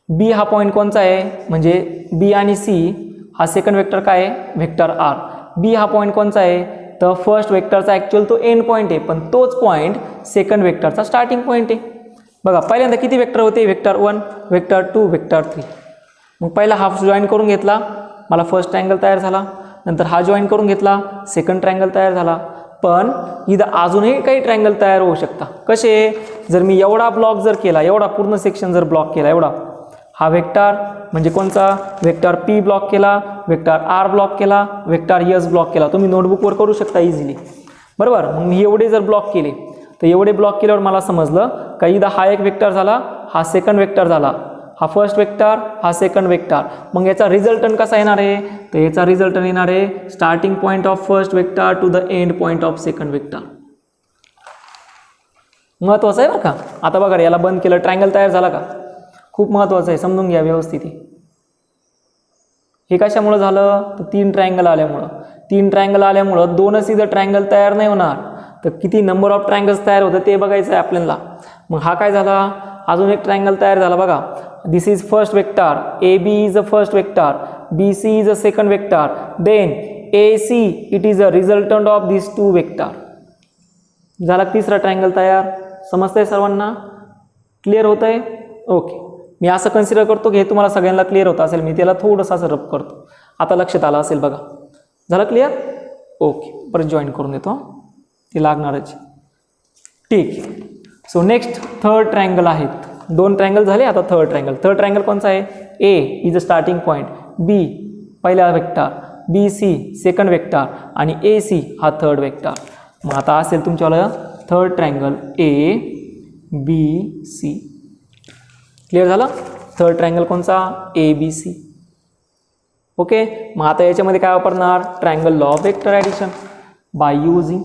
बी हा पॉईंट कोणचा आहे? म्हणजे बी आणि सी हा सेकंड वेक्टर काय आहे? Vector R. बी हा पॉईंट कोणचा आहे? तर फर्स्ट वेक्टरचा ॲक्च्युअल तो एंड पॉईंट आहे, पण तोच पॉईंट सेकंड वेक्टरचा स्टार्टिंग पॉईंट आहे. बघा पहिल्यांदा किती वेक्टर होते? Vector 1, vector 2, vector 3. मग पहिला हाफ जॉईन करून घेतला, मला फर्स्ट ट्रायंगल तयार झाला. नंतर हा जॉईन करून घेतला, सेकंड ट्रायंगल तयार झाला. पण इथं अजूनही काही ट्रायंगल तयार होऊ शकता. कसे? जर मी एवढा ब्लॉक जर केला, एवढा पूर्ण सेक्शन जर ब्लॉक केला, एवढा हा वेक्टर म्हणजे कोणचा? वेक्टर P ब्लॉक केला, वेक्टर R ब्लॉक केला, वेक्टर S ब्लॉक केला. तुम्ही नोटबुकवर करू शकता इझिली. बरोबर. मग मी एवढे जर ब्लॉक केले तर एवढे ब्लॉक केल्यावर मला समजलं का इथं हा एक वेक्टर झाला, हा सेकंड वेक्टर झाला, हा फर्स्ट वेक्टर, हा सेकंड वेक्टर. मग याचा रिझल्टंट कसा येणार आहे? तर याचा रिझल्टंट येणार आहे starting point of first vector to the end point of second vector. महत्त्वाचं आहे बरं का. आता बघा याला बंद केलं, ट्रायंगल तयार झाला का? खूप महत्त्वाचं आहे, समजून घ्या व्यवस्थित. हे कशामुळे झालं? तर 3 ट्रायंगल आल्यामुळं. 3 ट्रायंगल आल्यामुळं 2च इथं ट्रायंगल तयार नाही होणार, तर किती नंबर ऑफ ट्रायंगल्स तयार होतं ते बघायचं आहे आपल्याला. मग हा काय झाला? अजून एक ट्रायंगल तयार झाला बघा. This is first vector, AB is a first vector, BC is a second vector, then AC it is a resultant of this 2 vector. झाला तिसरा ट्रायंगल तयार. समजतंय सर्वांना? क्लिअर होतंय? ओके. मी असं कन्सिडर करतो की हे तुम्हाला सगळ्यांना क्लिअर होत असेल. मी त्याला थोडंसं असं रब करतो. आता लक्षात आलं असेल बघा. झालं क्लिअर? ओके. परत जॉईन करून देतो, ते लागणारच. ठीक. सो नेक्स्ट थर्ड ट्रायंगल आहेत. 2 ट्रायंगल झाले. आता थर्ड ट्रायंगल. थर्ड ट्रायंगल कोणचा आहे? A is a starting point, B पहिला वेक्टर, BC सेकंड वेक्टर आणि AC हा थर्ड वेक्टर. मग आता असेल तुमच्यावाला थर्ड ट्रायंगल ABC. क्लिअर झालं? थर्ड ट्रायंगल कोणचा? ABC. ओके. मग आता याच्यामध्ये काय वापरणार? Triangle law of vector addition by using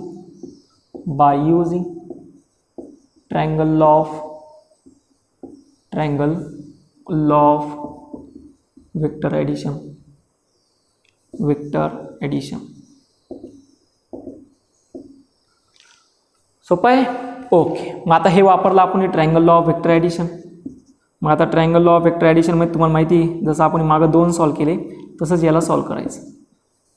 triangle law of vector addition. सोपं आहे? ओके. मग आता हे वापरलं आपण triangle law of vector addition. मग आता ट्रायंगल लॉ ऑफ वेक्टर ॲडिशनमध्ये तुम्हाला माहिती आहे, जसं आपण मागं 2 सॉल्व केले तसंच याला सॉल्व करायचं.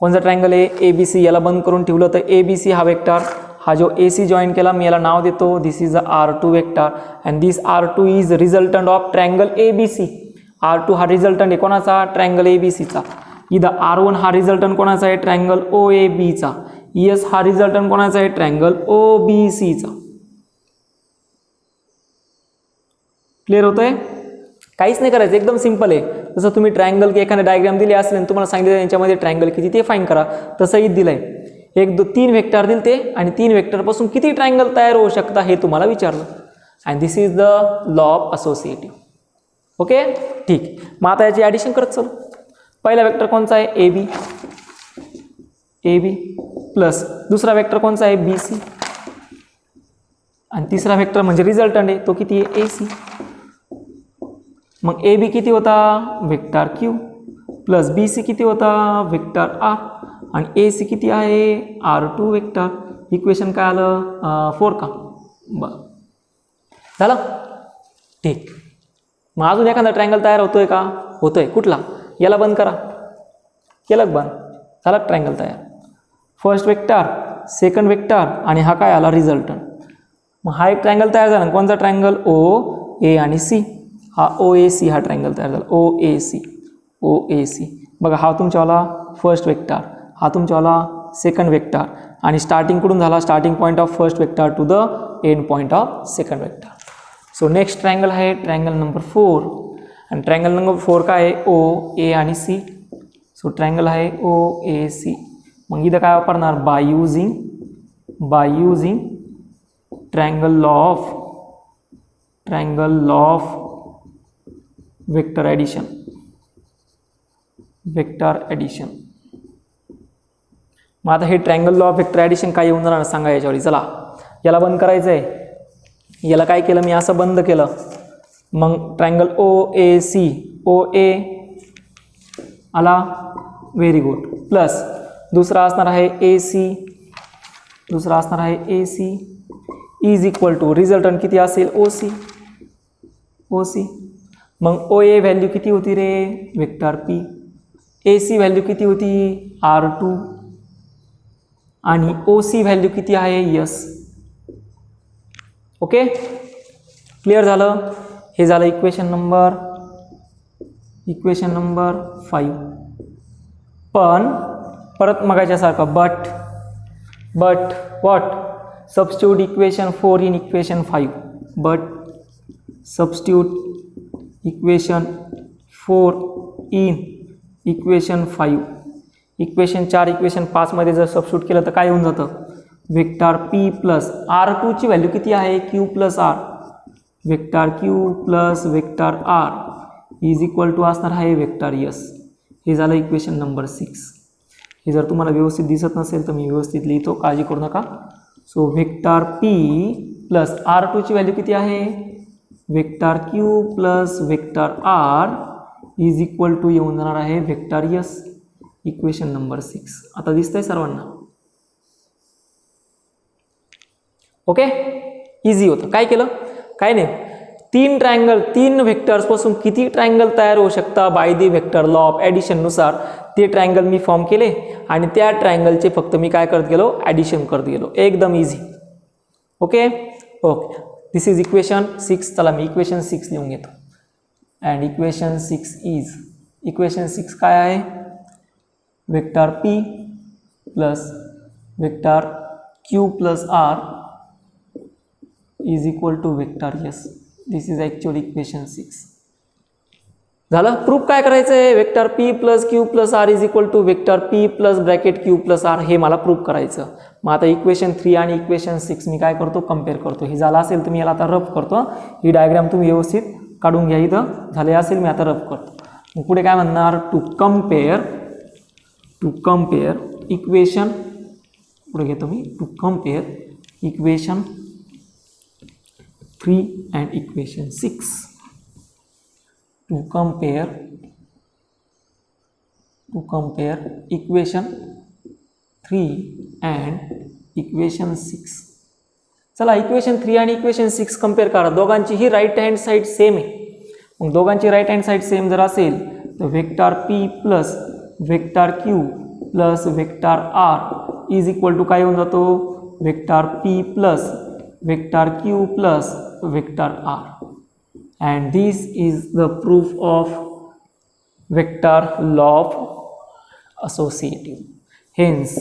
कोणता ट्रायंगल आहे? ABC. याला बंद करून ठेवलं तर ABC हा वेक्टर, हा जो AC जॉईन केला मी याला नाव देतो this is a R2 vector and this R2 is resultant of triangle ABC. R2 हा रिझल्टंट आहे कोणाचा? ट्रायंगल ABCचा. इथं R1 हा रिझल्टंट कोणाचा आहे? ट्रायंगल OABचा. S हा रिझल्टंट कोणाचा आहे? ट्रायंगल OBCचा. क्लिअर होतंय? काहीच नाही करायचं, एकदम सिंपल आहे. जसं तुम्ही ट्रायंगल की एखादा डायग्राम दिली असेल आणि तुम्हाला सांगितलं यांच्यामध्ये ट्रायंगल किती ते फाईन करा, तसंही दिलंय. 1 2 3 वेक्टर दिले ते आणि 3 वेक्टरपासून किती ट्रायंगल तयार होऊ शकता हे तुम्हाला विचारलं. And this is the law of associative. Okay. ठीक. मग आता याची ॲडिशन करत चल. पहिला वेक्टर कोणचा आहे? AB प्लस दुसरा वेक्टर कोणचा आहे? BC आणि तिसरा वेक्टर म्हणजे रिझल्टंट आहे, तो किती आहे AC. मग AB किती होता वेक्टर Q प्लस BC किती होता वेक्टर R आणि AC किती आहे R2 वेक्टर. इक्वेशन काय आलं 4 का. बरं झालं ठीक. मग अजून एखादा ट्रायंगल तयार होतोय का. होतोय. कुठला. याला बंद करा. केलं बंद. झाला ट्रायंगल तयार. फर्स्ट वेक्टर सेकंड वेक्टर आणि हा काय आला रिझल्टंट. मग हा एक ट्रायंगल तयार झाला. कोणता ट्रायंगल OA आणि C. हा OAC हा ट्रायंगल तयार झाला. OAC बघा. हा तुमच्यावाला फर्स्ट वेक्टर, हा तुमच्यावाला सेकंड वेक्टर आणि स्टार्टिंग कुठून झाला. Starting point of first vector to the end point of second vector. So next triangle आहे ट्रायंगल नंबर 4 आणि ट्रायंगल नंबर 4 काय आहे OA आणि C. सो ट्रायंगल आहे OAC. मग इथं काय वापरणार bye using triangle law of vector addition. मग आता हे triangle law of vector addition काय येऊन जाणार सांगा याच्यावर. चला याला बंद करायचं आहे. याला काय केलं मी असं बंद केलं. मग ट्रायंगल OAC OA आला व्हेरी गुड प्लस दुसरा असणार आहे AC is equal to resultant किती असेल OC. मग OA व्हॅल्यू किती होती रे वेक्टर P. AC व्हॅल्यू किती होती R2 आणि OC व्हॅल्यू किती आहे S. ओके क्लिअर झालं. हे झालं इक्वेशन नंबर 5. पण परत मगाच्यासारखं but what substitute equation 4 in equation 5. But substitute equation 4 in equation 5. Equation 4 equation 5 मध्ये जर सबस्टिट्यूट केलं तर काय होऊन जातं वेक्टर P प्लस R2 ची व्हॅल्यू किती आहे Q plus R. Vector Q plus vector R is equal to असणार आहे वेक्टर S. हे झालं इक्वेशन नंबर 6. हे जर तुम्हाला व्यवस्थित दिसत नसेल तर मी व्यवस्थित लिहितो, काळजी करू नका. So vector P plus R2 ची व्हॅल्यू किती आहे vector Q plus vector R is equal to येऊन जाणार आहे वेक्टर S. Equation number 6. आता दिसतंय सर्वांना. ओके इझी होतं. काय केलं काय नाही. 3 व्हेक्टर्स पासून किती ट्रायंगल तयार होऊ शकता by the vector law of addition नुसार ते ट्रायंगल मी फॉर्म केले आणि त्या ट्रायंगलचे फक्त मी काय करत गेलो ॲडिशन करत गेलो. एकदम easy. Okay this is equation 6. चला मी इक्वेशन 6 लिहून घेतो. अँड इक्वेशन 6 काय आहे vector P plus vector Q plus R is equal to vector S. This is actually equation 6. झालं. प्रूफ काय करायचं आहे vector P plus Q plus R is equal to vector P plus bracket Q plus R. हे मला proof करायचं. मग आता equation 3 आणि इक्वेशन 6 मी काय करतो कम्पेअर करतो. हे झालं असेल तर मी याला आता रफ करतो. ही डायग्राम तुम्ही व्यवस्थित काढून घ्या. इथं झाले असेल मी आता रफ करतो. मग पुढे काय म्हणणार टू कम्पेअर इक्वेशन. पुढे घेतो मी to compare equation 3 and equation 6. To compare equation 3 and equation 6. चला इक्वेशन 3 आणि इक्वेशन 6 कम्पेअर करा. दोघांची ही राईट हँड साईड सेम आहे. मग दोघांची राईट हँड साईड सेम जर असेल तर vector P plus vector Q plus vector R is equal to काय होऊन जातो vector P plus vector Q plus vector R. And this is the proof of vector law of associative. Hence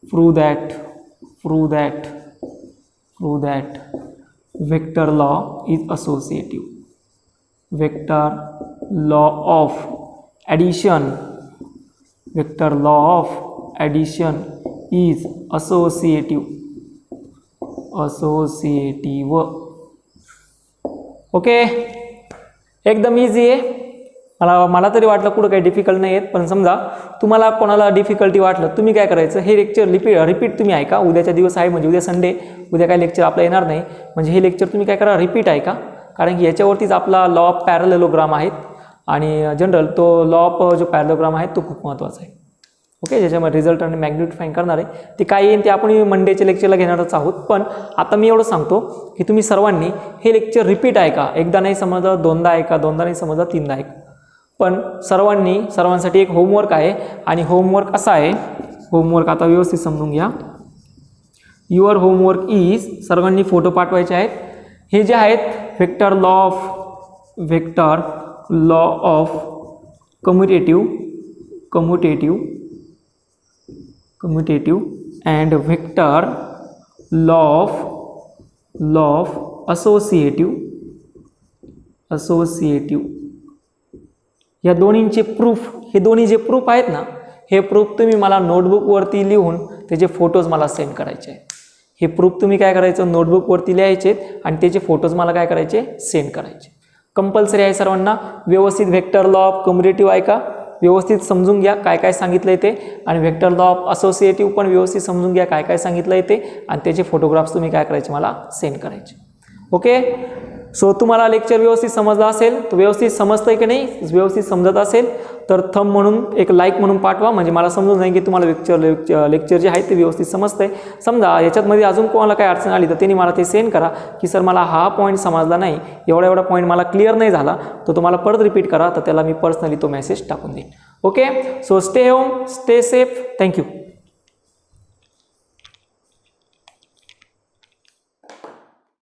prove that vector law is associative. Vector law of addition is associative. Okay एकदम easy आहे. मला तरी वाटलं कुठं काही difficult नाही आहेत, पण समजा तुम्हाला कोणाला डिफिकल्टी वाटलं, तुम्ही काय करायचं, हे लेक्चर रिपीट तुम्ही ऐका. उद्याच्या दिवस आहे म्हणजे उद्या संडे, उद्या काय लेक्चर आपलं येणार नाही, म्हणजे हे लेक्चर तुम्ही काय करा, रिपीट ऐका. कारण की याच्यावरतीच आपला लॉ ऑफ पॅरलेलोग्राम आहेत आणि जनरल तो लॉ ऑफ जो पॅरलेलोग्राम आहे तो खूप महत्त्वाचा आहे. ओके, ज्याच्यामध्ये रिझल्ट आणि मॅग्निट्यूड फाईंड करणार आहे, ते काय येईल ते आपण मंडेच्या लेक्चरला घेणारच आहोत. पण आता मी एवढं सांगतो की तुम्ही सर्वांनी हे लेक्चर रिपीट ऐका. एकदा नाही समजलं, दोनदा ऐका, दोनदा नाही समजलं, तीनदा ऐका. पण सर्वांसाठी एक होमवर्क आहे आणि होमवर्क असा आहे, होमवर्क आता व्यवस्थित समजून घ्या. युअर होमवर्क इज, सर्वांनी फोटो पाठवायचे आहेत. हे जे आहेत vector law of commutative and vector law of associative या दोन्हींचे प्रूफ, हे दोन्ही जे प्रूफ आहेत ना, हे प्रूफ तुम्ही मला नोटबुकवरती लिहून त्याचे फोटोज मला सेंड करायचे आहेत. हे प्रूफ तुम्ही काय करायचं, नोटबुकवरती लिहायचे आणि त्याचे फोटोज मला काय करायचे, सेंड करायचे. कंपल्सरी आहे सर्वांना. व्यवस्थित वेक्टर लॉ ऑफ कम्युटेटिव्ह ऐका, व्यवस्थित समजून घ्या काय काय सांगितलं ते, आणि वेक्टर लॉ ऑफ असोसिएटिव्ह पण व्यवस्थित समजून घ्या काय काय सांगितलं ते, आणि त्याचे फोटोग्राफ्स तुम्ही काय करायचे, मला सेंड करायचे. ओके, सो तुम्हाला लेक्चर व्यवस्थित समजलं असेल, तर व्यवस्थित समजतंय की नाही, व्यवस्थित समजत असेल तर थंब म्हणून एक लाईक म्हणून पाठवा, म्हणजे मला समजून जाईल की तुम्हाला लेक्चर जे आहे ते व्यवस्थित समजतंय. समजा याच्यातमध्ये अजून कोणाला काही अडचण आली तर त्यांनी मला ते सेंड करा की सर मला हा पॉईंट समजला नाही, एवढा पॉईंट मला क्लिअर नाही झाला, तर तुम्हाला परत रिपीट करा, तर त्याला मी पर्सनली तो मेसेज टाकून देईन. Okay, so stay home, stay safe, thank you.